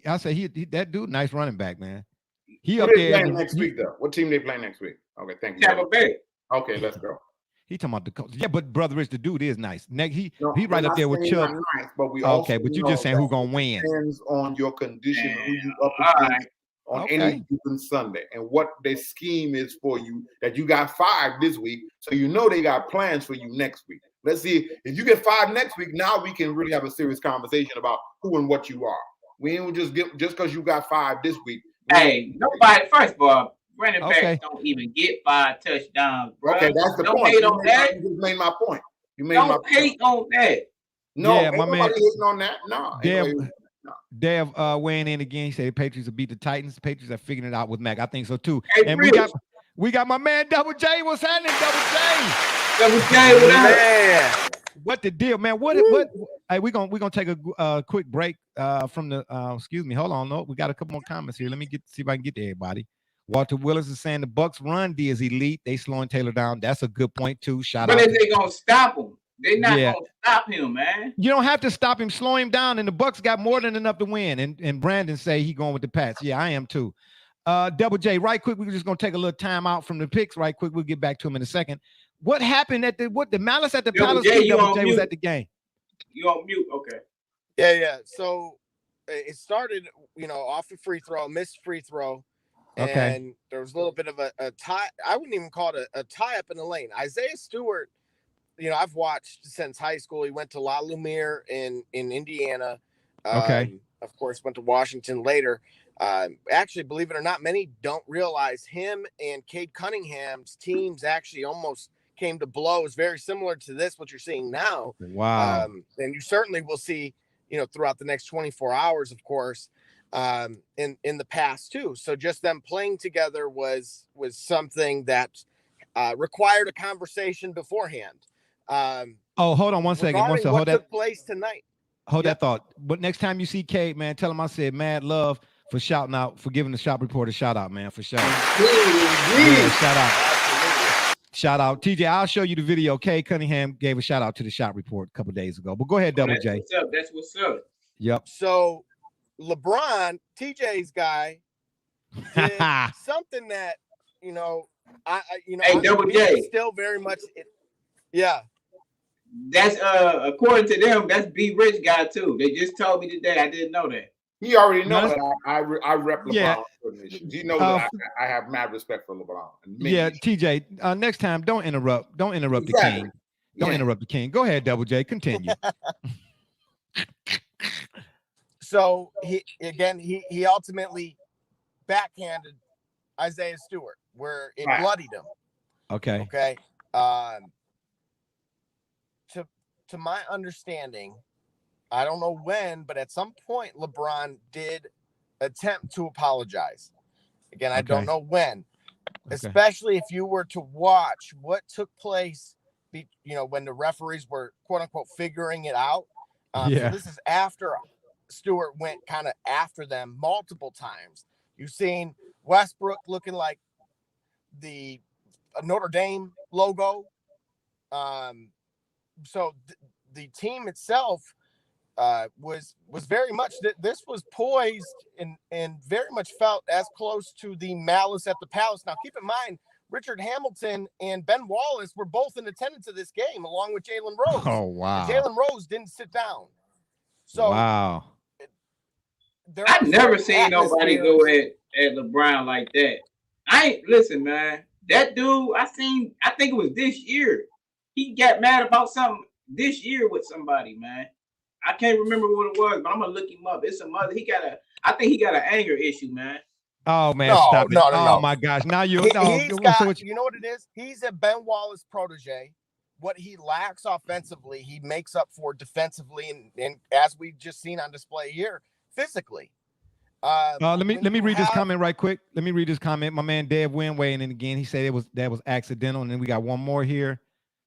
I say he that dude, nice running back, man. He Who up they there playing next week though? What team they playing next week? Okay, thank you. Tampa Bay. Okay, let's go. He talking about the Colts. Yeah, but Brother Rich, the dude is nice. He No, right up there with Chubb. Nice, but we Okay, but you just saying who gonna win? Depends on your condition, who you up against on any given Sunday, and what their scheme is for you. That you got 5 this week, so you know they got plans for you next week. Let's see if you get 5 next week. Now we can really have a serious conversation about who and what you are. We ain't just because you got 5 this week. Hey, nobody. First of all, running backs don't even get 5 touchdowns. Bro. Okay, that's the don't point. Hate on that. You just made my point. You made don't hate on that. No, yeah, my man. Hating on that. No. Dev weighing in again. He said the Patriots will beat the Titans. The Patriots are figuring it out with Mac. I think so too. Hey, and Rich. we got my man Double J. What's happening, Double J? Double J, what up? Man. What the deal, man? What? Hey, we're gonna take a quick break from the. Excuse me. Hold on. No, we got a couple more comments here. Let me see if I can get to everybody. Walter Willis is saying the Bucks run D is elite. They slowing Taylor down. That's a good point too. Shout out. But they gonna stop him? They're not gonna stop him, man. You don't have to stop him. Slow him down, and the Bucks got more than enough to win. And Brandon say he going with the Pats. Yeah, I am too. Double J, right quick. We're just gonna take a little time out from the picks, right quick. We'll get back to him in a second. What happened at the Malice at the Palace? Double J was at the game. You on mute? Okay. Yeah. So it started, off a free throw, missed free throw. Okay. And there was a little bit of a tie. I wouldn't even call it a tie up in the lane. Isaiah Stewart, I've watched since high school. He went to La Lumiere in Indiana. Okay. Of course, went to Washington later. Actually, believe it or not, many don't realize him and Cade Cunningham's teams actually almost came to blows, very similar to what you're seeing now. Wow. And you certainly will see, throughout the next 24 hours, of course, in the past too. So just them playing together was something that required a conversation beforehand. Hold on one second. What took place tonight? Hold that thought. But next time you see Cade, man, tell him I said mad love for shouting out, for giving the shop report a shout out, man, for sure. Yeah, shout out. Shout out. TJ, I'll show you the video. Cade Cunningham gave a shout out to the shop report a couple days ago. But go ahead, Double J. That's what's up. Yep. So LeBron, TJ's guy, did something that, Hey, Double J. Still very much, yeah. That's according to them, that's B Rich guy too. They just told me today. I didn't know that. He already knows that I rep LeBron. Yeah. He knows that I have mad respect for LeBron. Yeah, TJ. Next time, don't interrupt. Don't interrupt the king. Don't interrupt the king. Go ahead, Double J. Continue. So he ultimately backhanded Isaiah Stewart, where it bloodied him. Okay. Okay. To my understanding, I don't know when, but at some point LeBron did attempt to apologize. Again, I don't know when. Especially if you were to watch what took place, when the referees were quote unquote figuring it out. So this is after Stewart went kind of after them multiple times. You've seen Westbrook looking like the Notre Dame logo. So the team itself was very much this was poised and very much felt as close to the Malice at the Palace. Now, keep in mind, Richard Hamilton and Ben Wallace were both in attendance of this game, along with Jalen Rose. Oh, wow. Jalen Rose didn't sit down. So wow. I've never seen nobody go at LeBron like that. Listen, man. That dude, I think it was this year. He got mad about something this year with somebody, man. I can't remember what it was, but I'm gonna look him up. It's some other. I think he got an anger issue, man. Oh man, No, stop it. no. Oh my gosh. Now you He's got, you know what it is? He's a Ben Wallace protege. What he lacks offensively, he makes up for defensively, and as we've just seen on display here, physically. Let me read this comment right quick. Let me read this comment. My man Dev Wynn weighing in again. He said that was accidental, and then we got one more here.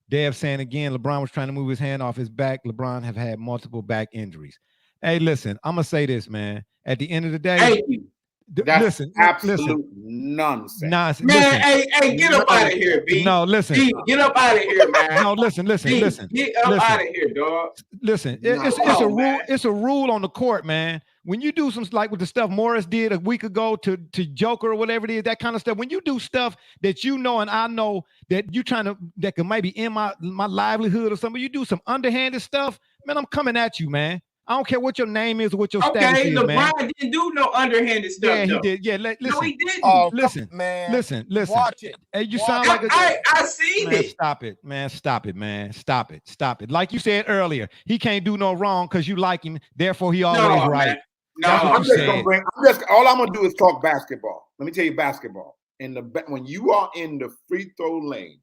Dev saying again, LeBron was trying to move his hand off his back. LeBron have had multiple back injuries. Hey, listen, I'm gonna say this, man. At the end of the day, that's absolute nonsense. Man, listen, hey, get up out of here, B. No, listen. B, get up out of here, man. No, listen. B, get up out of here, dog. Listen, it's a rule. It's a rule on the court, man. When you do some like with the stuff Morris did a week ago to Joker or whatever it is, that kind of stuff. When you do stuff that you know and I know that you trying to that could maybe end my livelihood or something, you do some underhanded stuff, man. I'm coming at you, man. I don't care what your name is or what your status is, LeBron man. didn't do no underhanded stuff. Yeah, he did. Yeah, listen. No, he didn't. Oh, listen, man. Listen. Watch it. Hey, you sound like I seen man, it. Stop it, man. Stop it, man. Stop it. Like you said earlier, he can't do no wrong because you like him. Therefore, he always right. Man. No, all I'm gonna do is talk basketball. Let me tell you basketball. When you are in the free throw lane,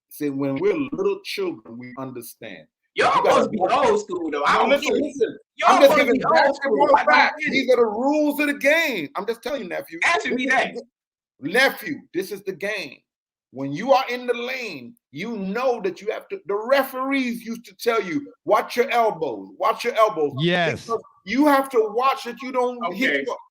see, when we're little children, we understand. Y'all supposed to be old school though. Listen. I'm just giving basketball facts. These are the rules of the game. I'm just telling you, nephew. Answer me that. Nephew, this is the game. When you are in the lane, you know that you have to. The referees used to tell you, watch your elbows. Watch your elbows. Yes. Because you have to watch that you don't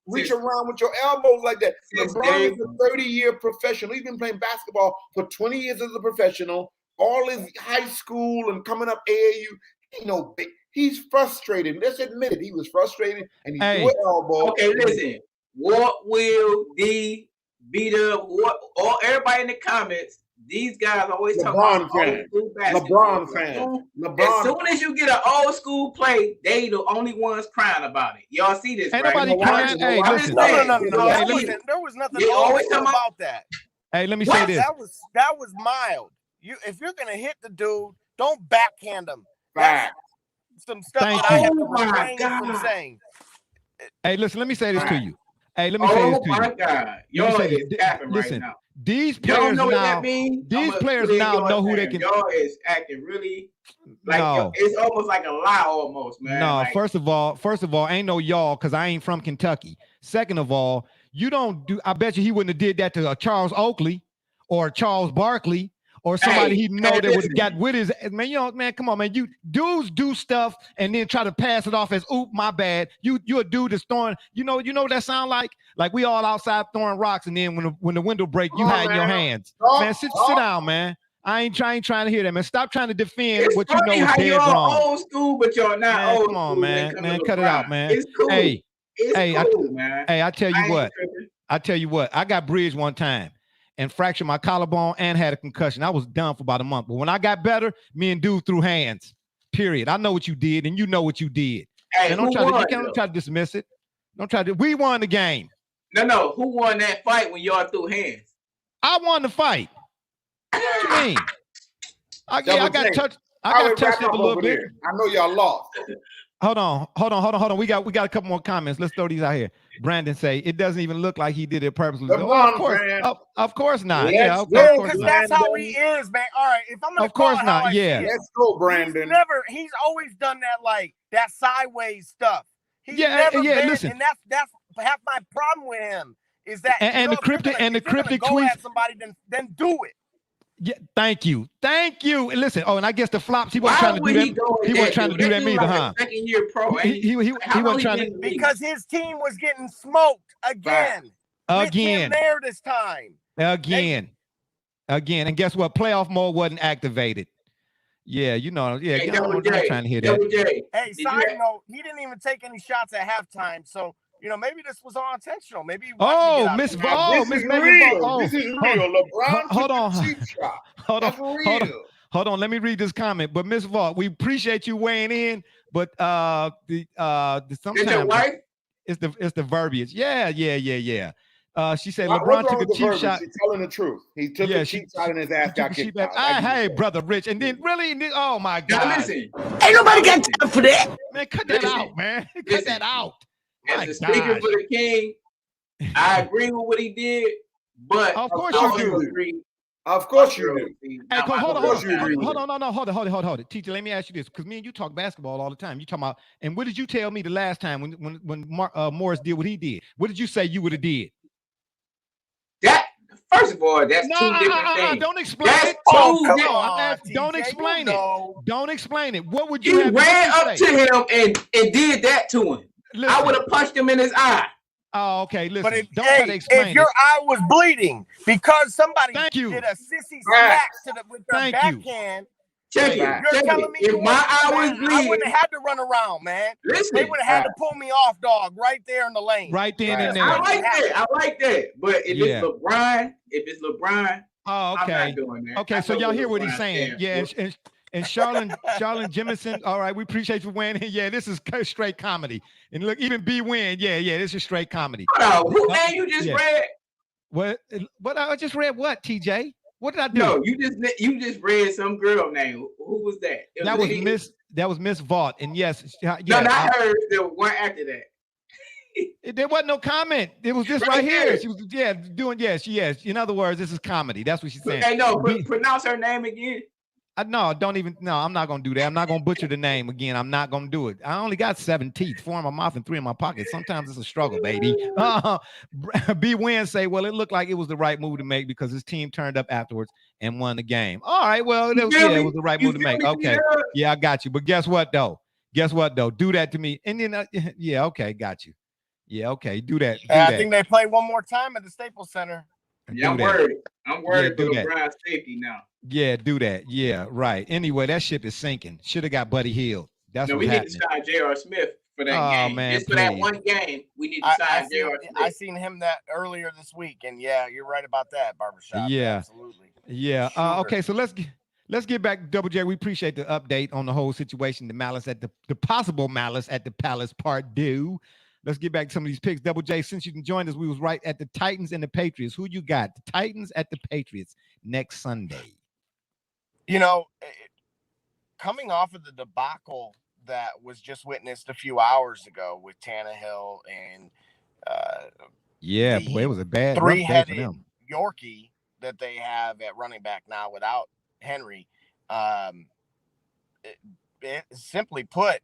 reach around with your elbows like that. LeBron is a 30-year professional. He's been playing basketball for 20 years as a professional. All his high school and coming up AAU, he's frustrated. Let's admit it. He was frustrated and he threw an elbow. Okay, listen. What will D beat up? All everybody in the comments? These guys always talk about old school basketball. LeBron fan. As soon as you get an old school play, they the only ones crying about it. Y'all see this, Ain't right? nobody crying. Hey, listen. No. There was nothing about that. Hey, let me say this. That was mild. If you're gonna hit the dude, don't backhand him. Fact. Some stuff Thank that I you. have to refrain from saying. Hey, listen, let me say this to you. Hey, let me say this to you. Oh my God. Y'all is capping right now. These players know now, what that means? These players now know who they can. Y'all is acting really like it's almost like a lie almost, man. No, like, first of all, ain't no y'all because I ain't from Kentucky. Second of all, you don't do. I bet you he wouldn't have did that to Charles Oakley or Charles Barkley. Or somebody he know that would have got with his man. Man, come on, man. You dudes do stuff and then try to pass it off as oop, my bad. You a dude that's throwing. You know what that sound like? Like we all outside throwing rocks, and then when the window break, you hide in your hands. Man, sit down, man. I ain't trying to hear that, man. Stop trying to defend what you know is dead wrong. Old school, but you're not man, old. Come on, school man. Man, cut it out, man. It's cool. Hey, man. Hey, I tell you what. I got bridged one time and fractured my collarbone and had a concussion. I was done for about a month. But when I got better, me and dude threw hands. Period. I know what you did, and you know what you did. Hey, and don't try to dismiss it. Don't try to. We won the game. No. Who won that fight when y'all threw hands? I won the fight. What you mean? I got touched up a little bit. I know y'all lost. Hold on. We got a couple more comments. Let's throw these out here. Brandon say it doesn't even look like he did it purposely. Of course not. Yeah, because that's how he is, man. All right, if I'm gonna of course not. Yeah, let's go, Brandon. He's always done that sideways stuff. Listen, and that's half my problem with him is that and the cryptic tweets. At somebody, then do it. Yeah, thank you. And listen, and I guess the flops, he wasn't trying to do that. He wasn't trying to do that either, huh? Second year pro. He wasn't trying to, because his team was getting smoked again. With him there this time. Again. And guess what? Playoff mode wasn't activated. Yeah, I'm trying to hear that. Hey, side note, he didn't even take any shots at halftime, so maybe this was all intentional. Maybe this is real. This is real. LeBron. Hold on. That's real. Hold on. Let me read this comment. But Miss Vaught, we appreciate you weighing in. But sometimes it's the verbiage. Yeah. She said LeBron took a cheap shot. She's telling the truth. He took a cheap shot and his ass got kicked out. Hey, brother Rich, and then really, oh my God! Now listen, ain't nobody got time for that. Man, cut that out, man. Cut that out. As the speaker for the king, I agree with what he did, but Of course I you also do. agree. Of course you do. Hey, hold on, course you agree with hold it. on, no, hold it. Teacher, let me ask you this, because me and you talk basketball all the time. You talking about, and what did you tell me the last time when Morris did what he did? What did you say you would have did? That first of all, that's two different things. Don't explain That's it. two Come different. on, TJ, don't explain you it. know. Don't explain it. What would you You have? ran up to him and did that to him. Listen. I would have punched him in his eye. Oh, okay. Listen, But if, don't try to explain if your eye was bleeding because somebody Thank you. did a sissy smack with their Thank you. backhand, Check you're it. telling me If my eye was I bleeding, wouldn't have had to run around, man. listen, They would have had to pull me off, dog, right there in the lane. Right then and I there. like that. But if it's LeBron, oh, okay. I'm not doing that. Okay, so y'all hear what he's saying? Yeah, Yeah. and Charlene Jemison. All right, we appreciate you weighing in. Yeah, this is straight comedy. And look, even B Win. Yeah, this is straight comedy. Hold on, who name you just read? What? I just read what? TJ? What did I do? No, you just read some girl name. Who was that? That was Miss Vaught. And yes, no, not her. The one after that. There wasn't no comment. It was this right here. She was doing yes. In other words, this is comedy. That's what she's saying. Hey, no, pronounce her name again. No, I'm not gonna do that. I'm not gonna butcher the name again. I'm not gonna do it. I only got 7 teeth, 4 in my mouth and 3 in my pocket. Sometimes it's a struggle, baby. B Win say, well, it looked like it was the right move to make because his team turned up afterwards and won the game. All right, well, it was the right move to make. Okay, yeah, I got you. But guess what though? Do that to me, and then okay, got you. Yeah, okay, do that. I think they play one more time at the Staples Center. Yeah, I'm worried for LeBron's safety now. Yeah, do that. Yeah, right. Anyway, that ship is sinking. Should have got Buddy Hield. That's we need to sign J.R. Smith for that game. Man, just for that one game, we need to sign J.R. Smith. I seen him that earlier this week, and yeah, you're right about that, Barbershop. Yeah, absolutely. Yeah. Okay, so let's get back to Double J. We appreciate the update on the whole situation, the possible malice at the Palace Part 2. Let's get back to some of these picks. Double J, since you can join us, we was right at the Titans and the Patriots. Who you got? The Titans at the Patriots next Sunday. You know, coming off of the debacle that was just witnessed a few hours ago with Tannehill and it was a bad 3-headed Yorkie that they have at running back now without Henry. Simply put,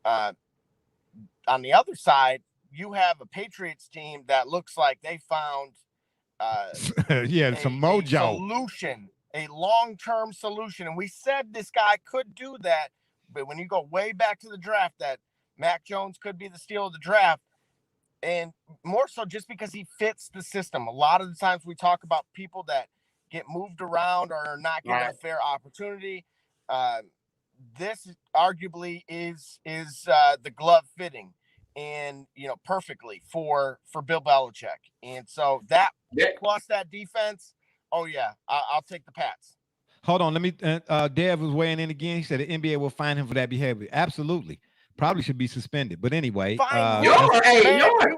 on the other side, you have a Patriots team that looks like they found some mojo solution, a long-term solution. And we said this guy could do that, but when you go way back to the draft, that Mac Jones could be the steal of the draft, and more so just because he fits the system. A lot of the times we talk about people that get moved around or are not given a fair opportunity. This arguably is the glove fitting, and perfectly for Bill Belichick. And so that plus that defense, I'll take the Pats. Hold on, let me. Dev was weighing in again. He said the NBA will fine him for that behavior. Absolutely, probably should be suspended. But anyway, you're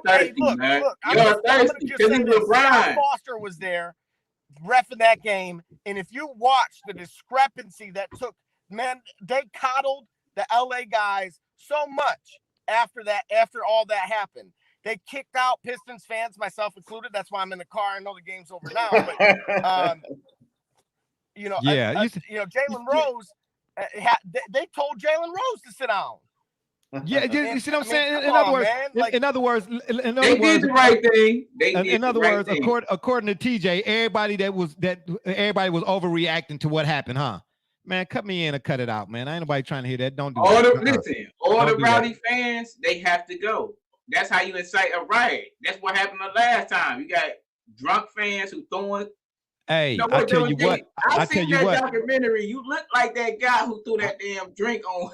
thirsty, man. You're thirsty because he's LeBron. Foster was there, reffing that game, and if you watch the discrepancy that took. Man, they coddled the LA guys so much after all that happened. They kicked out Pistons fans, myself included. That's why I'm in the car. I know the game's over now, but Jalen Rose, they told Jalen Rose to sit down. Yeah, you see what I'm saying? In other words, they did the right thing. In other words, according to TJ, everybody was overreacting to what happened, huh? Man, cut me in or cut it out, man. Ain't nobody trying to hear that. Don't do that. All the rowdy fans, they have to go. That's how you incite a riot. That's what happened the last time. You got drunk fans who throwing. Hey, I tell you what. I seen that documentary. You look like that guy who threw that damn drink on.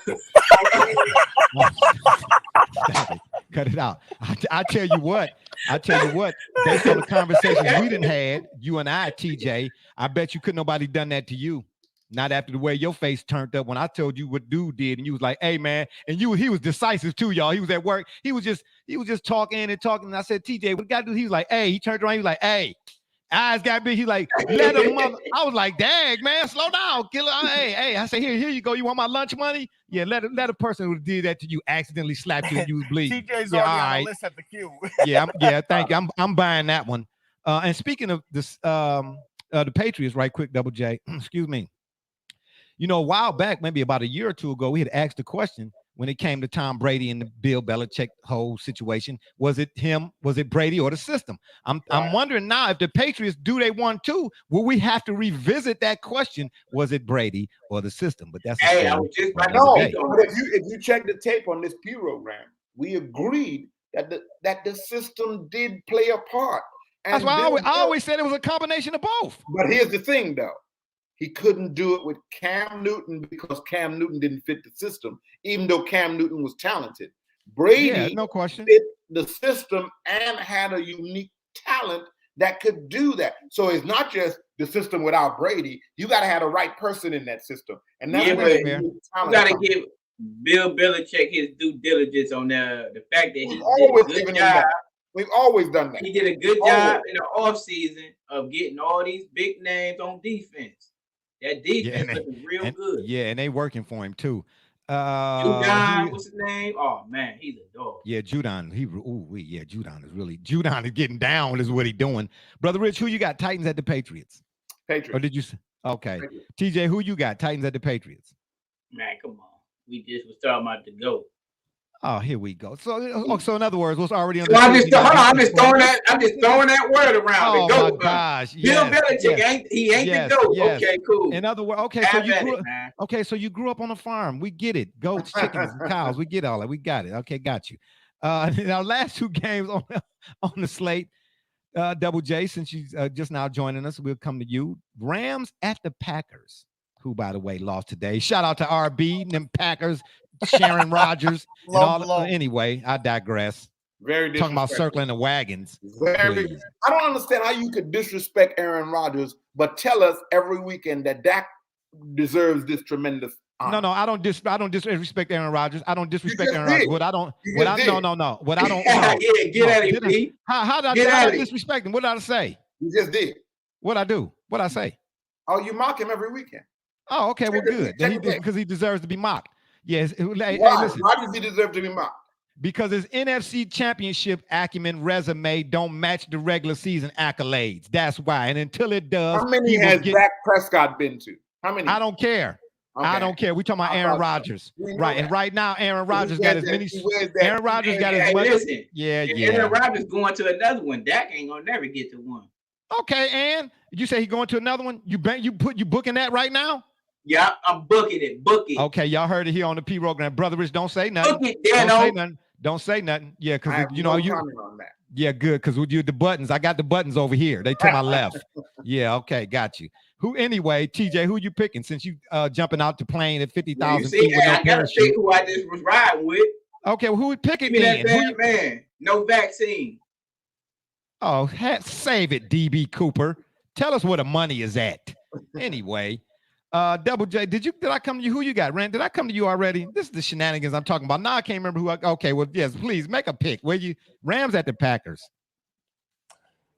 Cut it out. I tell you what. Based on the conversations we done had, you and I, TJ, I bet you couldn't nobody done that to you. Not after the way your face turned up when I told you what dude did, and you was like, "Hey, man," and he was decisive too, y'all. He was at work. He was just talking. And I said, "TJ, what got to do?" He was like, "Hey," he turned around. He was like, "Hey, Eyes got big. He's like, let a mother. I was like, dang, man, slow down, killer. Hey. I say, here you go. You want my lunch money? Yeah, let a person who did that to you accidentally slap you and you was bleeding. TJ's yeah, already on the list at the queue. Thank you. I'm buying that one. And speaking of this, the Patriots, right quick, Double J, excuse me. You know, a while back, maybe about a year or two ago, we had asked the question when it came to Tom Brady and the Bill Belichick whole situation. Was it him? Was it Brady or the system? I'm wondering now if the Patriots do they want to, will we have to revisit that question? Was it Brady or the system? But that's I was just about to but if you check the tape on this program, we agreed that the system did play a part. And that's why I always said it was a combination of both. But here's the thing, though. He couldn't do it with Cam Newton because Cam Newton didn't fit the system, even though Cam Newton was talented. Brady no question. fit the system and had a unique talent that could do that. So it's not just the system without Brady. You got to have the right person in that system. And that's where you got to give Bill Belichick his due diligence on the fact that he always did a good job. We've always done that. He did a good job in the offseason of getting all these big names on defense. That defense looking real good. Yeah, and they working for him too. Judon, what's his name? Oh man, he's a dog. Yeah, Judon. Judon is getting down. Is what he doing, brother Rich. Who you got? Titans at the Patriots. Patriots. Or did you? Okay, Patriots. TJ. Who you got? Titans at the Patriots. Man, come on. We just was talking about the GOAT. Oh, here we go. So in other words, what's already on the I'm just throwing that word around. Oh my gosh. Bill Belichick ain't the GOAT. Yes. Okay, cool. In other words, so you grew up on a farm. We get it. Goats, chickens, and cows. We get all that. We got it. Okay, got you. In our last two games on the slate, Double J, since you just now joining us, we'll come to you. Rams at the Packers, who, by the way, lost today. Shout out to RB and them Packers. Sharon Rodgers and all. Anyway, I digress. Very talking about circling the wagons. I don't understand how you could disrespect Aaron Rodgers, but tell us every weekend that Dak deserves this tremendous honor. No, I don't disrespect Aaron Rodgers. I don't disrespect Aaron Rodgers. What I don't. What I don't. Get at him, Pete. How did I disrespect him? What did I say? You just did. What I do? What I say? Oh, you mock him every weekend. Oh, okay. Well, good. Because he deserves to be mocked. Yes. Hey, listen. Why does he deserve to be mocked? Because his NFC championship acumen resume don't match the regular season accolades. That's why. And until it does, how many has Dak Prescott been to? How many? I don't care. Okay. I don't care. We're talking about Aaron Rodgers. Right. And right now, Aaron Rodgers got as many. Aaron Rodgers got as much. Yeah. Aaron Rodgers going to another one. Dak ain't gonna never get to one. Okay, and you say he's going to another one? You booking that right now? Yeah, I'm booking it. Book it. Okay, y'all heard it here on the P program. Brother Rich, don't say nothing. Book it, Don't say nothing. Yeah, because you know you on that. Yeah, good. Because with you the buttons, I got the buttons over here. They to my left. Yeah, okay, got you. Who anyway, TJ? Who you picking since you jumping out the plane at 50,000 feet with no I gotta pick who I just was riding with. Okay, well, who would pick it then? That man, no vaccine. Oh, save it, DB Cooper. Tell us where the money is at. Anyway. Double J, did I come to you? Who you got, Rand? Did I come to you already? This is the shenanigans I'm talking about. Now I can't remember who. Okay, well, yes, please make a pick. Where you Rams at the Packers?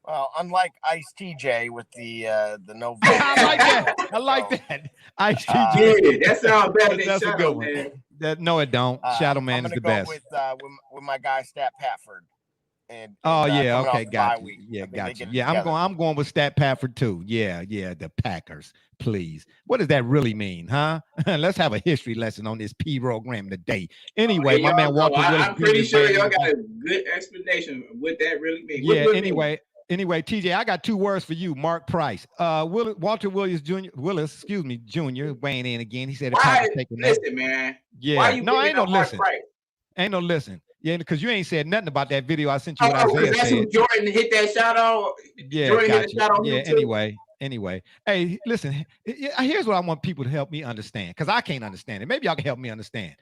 Well, unlike Ice TJ with the no. I like that. I like that. Ice TJ. Yeah, that sounds better than that's Shadow, a good one. Man. No, it don't. Shadow Man is the best. With my guy Stat Patford. And okay, got you. Yeah, got you. Yeah, I'm going with Stat Patford too. Yeah, the Packers. Please. What does that really mean, huh? Let's have a history lesson on this P program today. Anyway, my man Walter Willis. I'm pretty sure y'all got a good explanation of what that really means. Yeah, anyway, TJ, I got two words for you. Mark Price. Walter Willis Jr. Jr. weighing in again. He said, listen, man. Yeah. Why you ain't no listen. Price? Ain't no listen. Yeah, because you ain't said nothing about that video I sent you. That's who Jordan hit that shot on. Yeah, Jordan hit the shot on Anyway. Hey, listen, here's what I want people to help me understand, because I can't understand it. Maybe y'all can help me understand.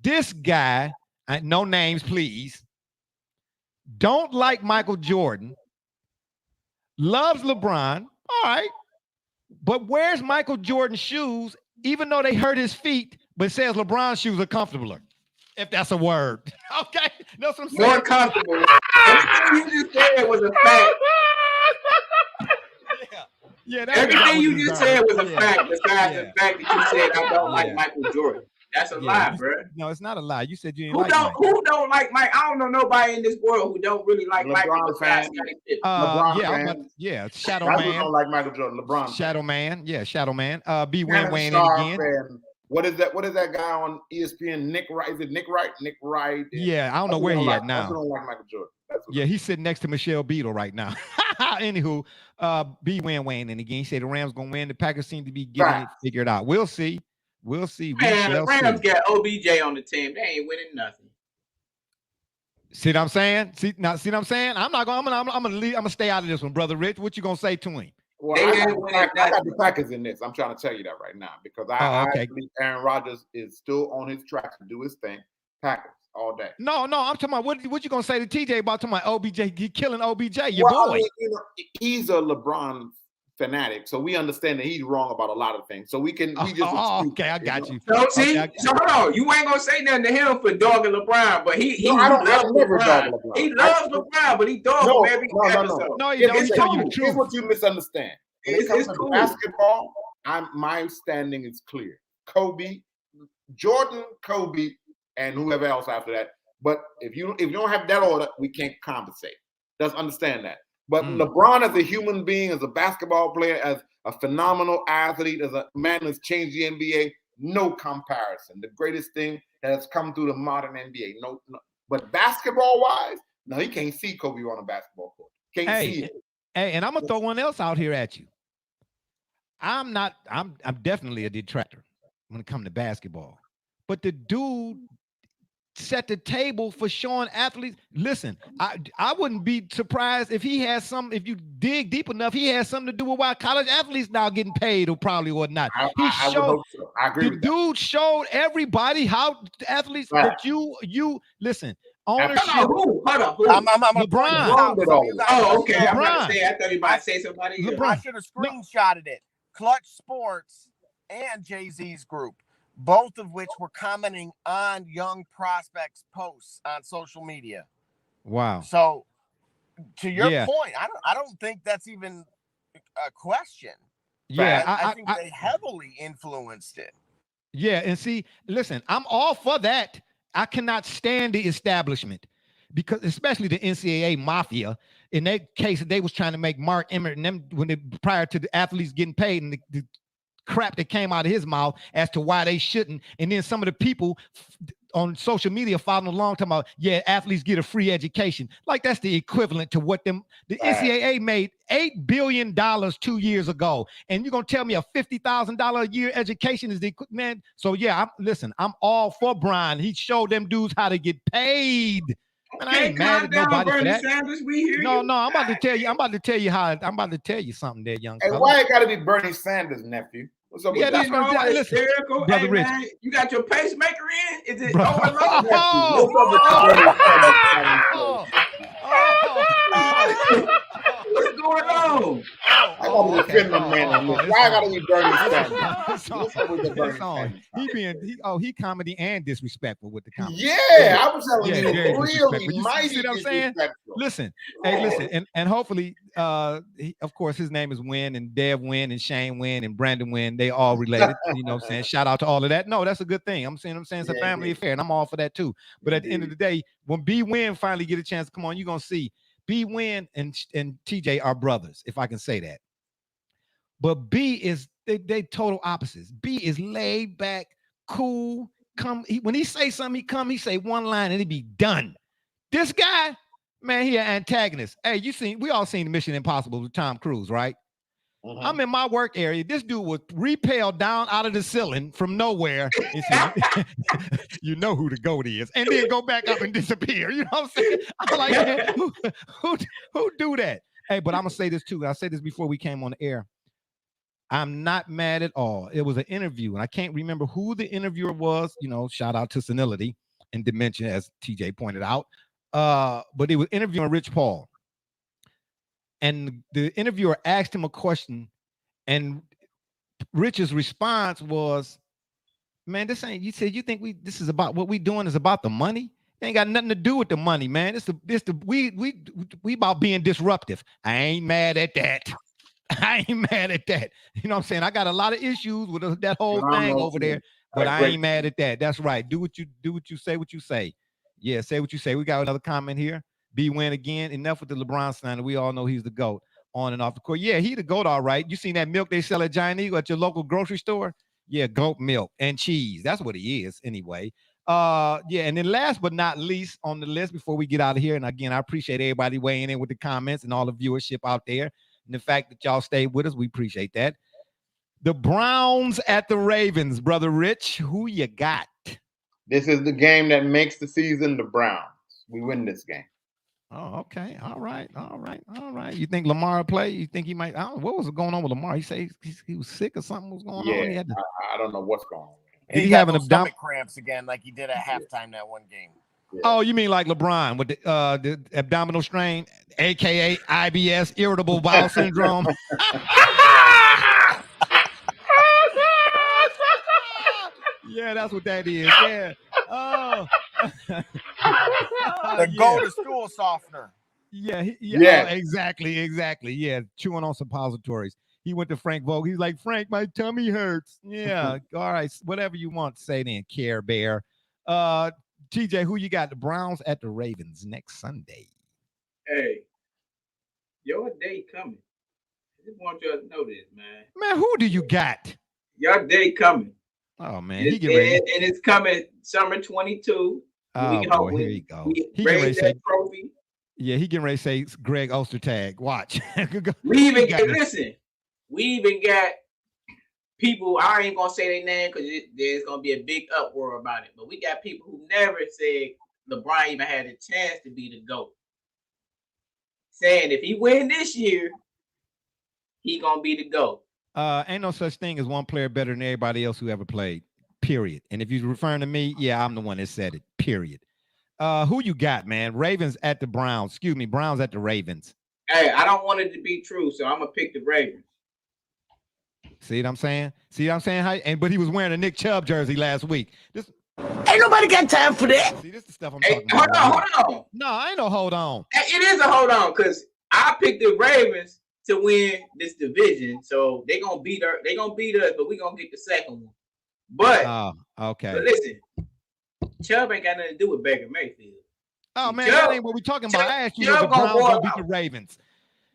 This guy, no names, please, don't like Michael Jordan, loves LeBron, all right, but wears Michael Jordan's shoes, even though they hurt his feet, but says LeBron's shoes are comfortabler. If that's a word. Okay. That's what I'm saying. More comfortable. Everything you just said was a fact. Yeah, everything you just said was a fact. Besides the fact that you said I don't like Michael Jordan. That's a lie, bro. No, it's not a lie. You said you Who don't like Mike? I don't know nobody in this world who don't really like Michael besides Scottie Pippen. Shadow Man. Don't like Michael Jordan. LeBron. Shadow Man. Yeah, Shadow Man. B Win Wayne again. What is that? What is that guy on ESPN? Nick Wright? Is it Nick Wright? Nick Wright. Yeah, I don't know where he at now. I don't like Michael Jordan. Yeah, he's sitting next to Michelle Beadle right now. Anywho, B Win Wayne and again, he said the Rams gonna win. The Packers seem to be getting it figured out. We'll see. We'll see. Man, the Rams got OBJ on the team. They ain't winning nothing. See what I'm saying? See what I'm saying? I'm gonna stay out of this one, brother Rich. What you gonna say to him? Well, I got the Packers in this. I'm trying to tell you that right now because I believe Aaron Rodgers is still on his track to do his thing. Packers all day. No, I'm talking about what you gonna say to TJ about talking about OBJ killing OBJ, your boy? I mean, he's a LeBron fanatic, so we understand that he's wrong about a lot of things. So we just okay, I got you. So see, so hold on, you ain't gonna say nothing to him for dogging LeBron, but he loves LeBron. He loves LeBron, but he dogs him every episode. No, you don't. Here's what you misunderstand. When it comes to basketball, my standing is clear. Jordan, Kobe, and whoever else after that. But if you don't have that order, we can't compensate. Just understand that. But LeBron as a human being, as a basketball player, as a phenomenal athlete, as a man that's changed the NBA, no comparison. The greatest thing that has come through the modern NBA. No. But basketball-wise, no, he can't see Kobe on a basketball court. Can't see it. Hey, and I'm gonna throw one else out here at you. I'm definitely a detractor when it comes to basketball. But the dude set the table for showing athletes. Listen, I wouldn't be surprised if he has some. If you dig deep enough, he has something to do with why college athletes now getting paid or probably or not. I would hope so. I agree with that. The dude showed everybody how athletes that you listen. Ownership. Hold on. LeBron. Oh, okay. I'm about to say. I thought he might say somebody. I should have screenshotted it. Clutch Sports and Jay-Z's group, both of which were commenting on young prospects' posts on social media. Wow. So, to your point, I don't think that's even a question. Yeah, I think they heavily influenced it. Yeah, and see, listen, I'm all for that. I cannot stand the establishment because, especially the NCAA mafia. In that case, they was trying to make Mark Emmert and them prior to the athletes getting paid and the crap that came out of his mouth as to why they shouldn't. And then some of the people on social media following along talking about, athletes get a free education. Like that's the equivalent to what the NCAA made $8 billion 2 years ago. And you're going to tell me a $50,000 a year education is the man. So I'm all for Brian. He showed them dudes how to get paid. And I ain't mad at nobody for that. Sanders, we hear no, you. I'm about to tell you. I'm about to tell you something there, young. Hey, why it got to be Bernie Sanders, nephew? What's up with that's what I'm listen, brother Rich. Man, you got your pacemaker in? Is it overloaded? What's going on? I gotta defend my man on this. Why I gotta be Bernie Sanders? He comedy and disrespectful with the comedy. Yeah, I was telling you, really mighty. See what I'm saying? Listen, and hopefully, of course, his name is Wynn and Dev Wynn and Shane Wynn and Brandon Wynn. They all related. You know what I'm saying? Shout out to all of that. No, that's a good thing. I'm saying it's a family affair, and I'm all for that too. But at the end of the day, when B Wynn finally get a chance to come on, you're gonna see B Wynn and TJ are brothers, if I can say that. But B is they total opposites. B is laid back, cool. When he say something, he say one line and it be done. This guy, man, he an antagonist. Hey, we all seen Mission Impossible with Tom Cruise, right? Mm-hmm. I'm in my work area. This dude was repelled down out of the ceiling from nowhere. You know who the goat is, and then go back up and disappear. You know what I'm saying? I'm like, man, who do that? Hey, but I'm gonna say this too. I said this before we came on the air. I'm not mad at all. It was an interview, and I can't remember who the interviewer was. You know, shout out to senility and dementia, as TJ pointed out. But it was interviewing Rich Paul. And the interviewer asked him a question, and Rich's response was, "Man, this ain't." You said you think this is about what we doing is about the money? It ain't got nothing to do with the money, man. We about being disruptive. I ain't mad at that. I ain't mad at that. You know what I'm saying? I got a lot of issues with that whole Phenomenal thing over team. there, but I Great. ain't mad at that. That's right. Do what you say. Yeah, say what you say. We got another comment here. B win again. Enough with the LeBron slander. We all know he's the GOAT on and off the court. Yeah, he the GOAT, all right. You seen that milk they sell at Giant Eagle at your local grocery store? Yeah, goat milk and cheese. That's what he is anyway. Yeah, and then last but not least on the list before we get out of here, and again, I appreciate everybody weighing in with the comments and all the viewership out there. And the fact that y'all stayed with us, we appreciate that. The Browns at the Ravens, Brother Rich. Who you got? This is the game that makes the season. The Browns. We win this game. Oh, okay. All right. You think Lamar play? You think he might? I don't know, what was going on with Lamar? He said he was sick or something was going on. He had to, I don't know what's going on. Did he have an stomach cramps again, like he did at halftime that one game? Yeah. Oh, you mean like LeBron with the abdominal strain, aka IBS, irritable bowel syndrome? Yeah, that's what that is. Yeah. Oh. The go to school softener. Yeah. Yeah. Oh, exactly. Yeah, chewing on suppositories. He went to Frank Vogel. He's like, Frank, my tummy hurts. Yeah. All right. Whatever you want to say then, Care Bear. TJ, who you got? The Browns at the Ravens next Sunday. Hey, your day coming. I just want y'all to know this, man. Man, who do you got? Your day coming. Oh, man. And it's coming summer 22. Oh, boy, here you go. He getting ready to say trophy. Yeah, he getting ready to say Greg Ostertag. Watch. We even got people, I ain't gonna say their name because there's gonna be a big uproar about it. But we got people who never said LeBron even had a chance to be the GOAT. Saying if he win this year, he gonna be the GOAT. Ain't no such thing as one player better than everybody else who ever played. Period. And if you're referring to me, yeah, I'm the one that said it. Period. Who you got, man? Ravens at the Browns. Excuse me, Browns at the Ravens. Hey, I don't want it to be true, so I'm gonna pick the Ravens. See what I'm saying? But he was wearing a Nick Chubb jersey last week. Ain't nobody got time for that. See, this is the stuff I'm talking about. Hold on. No, I ain't no hold on. It is a hold on because I picked the Ravens to win this division, so they're gonna beat us, but we're gonna get the second one. But okay. But listen, Chubb ain't got nothing to do with Baker Mayfield. Oh man, that ain't what we talking about. I asked you if the Browns gonna beat the Ravens.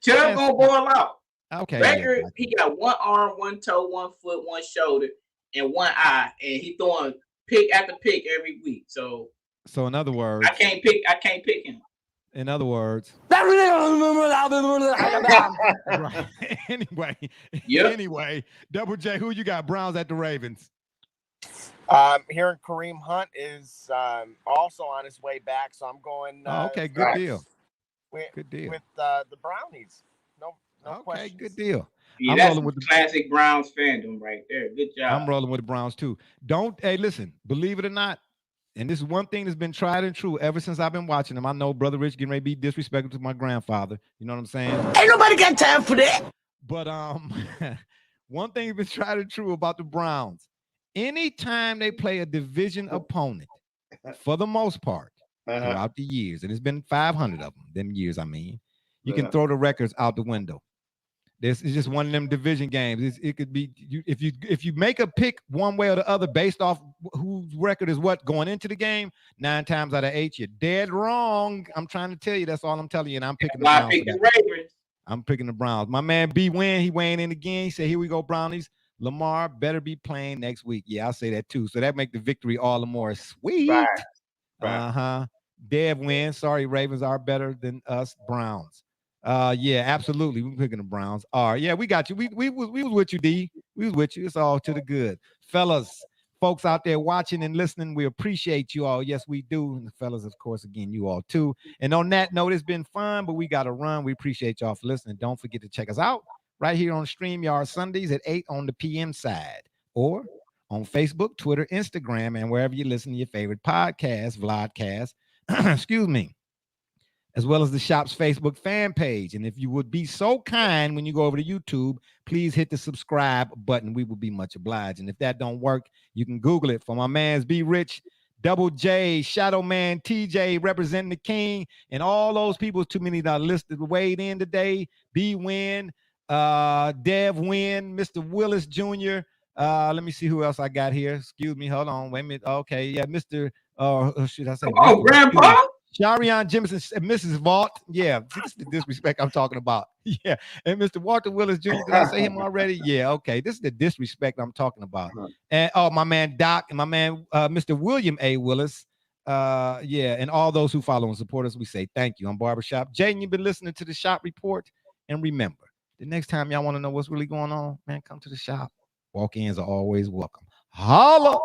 Chubb gonna ball out. Okay. Baker, he got one arm, one toe, one foot, one shoulder, and one eye, and he throwing pick after pick every week. So in other words, I can't pick him. In other words, right. Anyway, Double J, who you got? Browns at the Ravens. Hearing Kareem Hunt is also on his way back, so I'm going. Okay, good deal. Good deal with the Brownies. No questions. Good deal. Yeah, that's rolling with the classic Browns fandom right there. Good job. I'm rolling with the Browns too. Hey, listen, believe it or not, and this is one thing that's been tried and true ever since I've been watching them. I know Brother Rich getting ready to be disrespectful to my grandfather. You know what I'm saying? Ain't nobody got time for that. But one thing that's been tried and true about the Browns, anytime they play a division opponent, for the most part, throughout the years, and it's been 500 of them years, I mean, you can throw the records out the window. It's just one of them division games. It could be if you make a pick one way or the other based off whose record is what going into the game, 9 times out of 8 you're dead wrong. I'm trying to tell you. That's all I'm telling you. And I'm picking the Browns. I'm picking the Browns. My man B Win, he weighing in again. He said, "Here we go, Brownies. Lamar better be playing next week." Yeah, I'll say that too. So that make the victory all the more sweet. Right. Dev wins. Sorry, Ravens are better than us Browns. Yeah, absolutely. We're picking the Browns. All right, yeah, we got you. We was with you, D. We was with you. It's all to the good. Fellas, folks out there watching and listening, we appreciate you all. Yes, we do. And the fellas, of course, again, you all too. And on that note, it's been fun, but we got to run. We appreciate y'all for listening. Don't forget to check us out right here on StreamYard Sundays at 8 on the PM side, or on Facebook, Twitter, Instagram, and wherever you listen to your favorite podcast, vlogcast, excuse me, as well as the shop's Facebook fan page. And if you would be so kind when you go over to YouTube, please hit the subscribe button. We would be much obliged. And if that don't work, you can Google it. For my man's Be Rich, Double J, Shadow Man, TJ representing the king, and all those people, too many that are listed weighed in today. B Win, Dev Wynn, Mr. Willis Jr. Let me see who else I got here. Excuse me, hold on, wait a minute. Okay, yeah, Mr. Should I say? Oh, Grandpa. Sharion Jimison, Mrs. Vaught. Yeah, this is the disrespect I'm talking about. Yeah, and Mr. Walter Willis Jr. Did I say him already? Yeah, okay. This is the disrespect I'm talking about. And my man Doc and my man Mr. William A. Willis. Yeah, and all those who follow and support us, we say thank you. I'm Barbershop Jay, and you've been listening to the Shop Report. And remember, the next time y'all want to know what's really going on, man, come to the shop. Walk-ins are always welcome. Holla!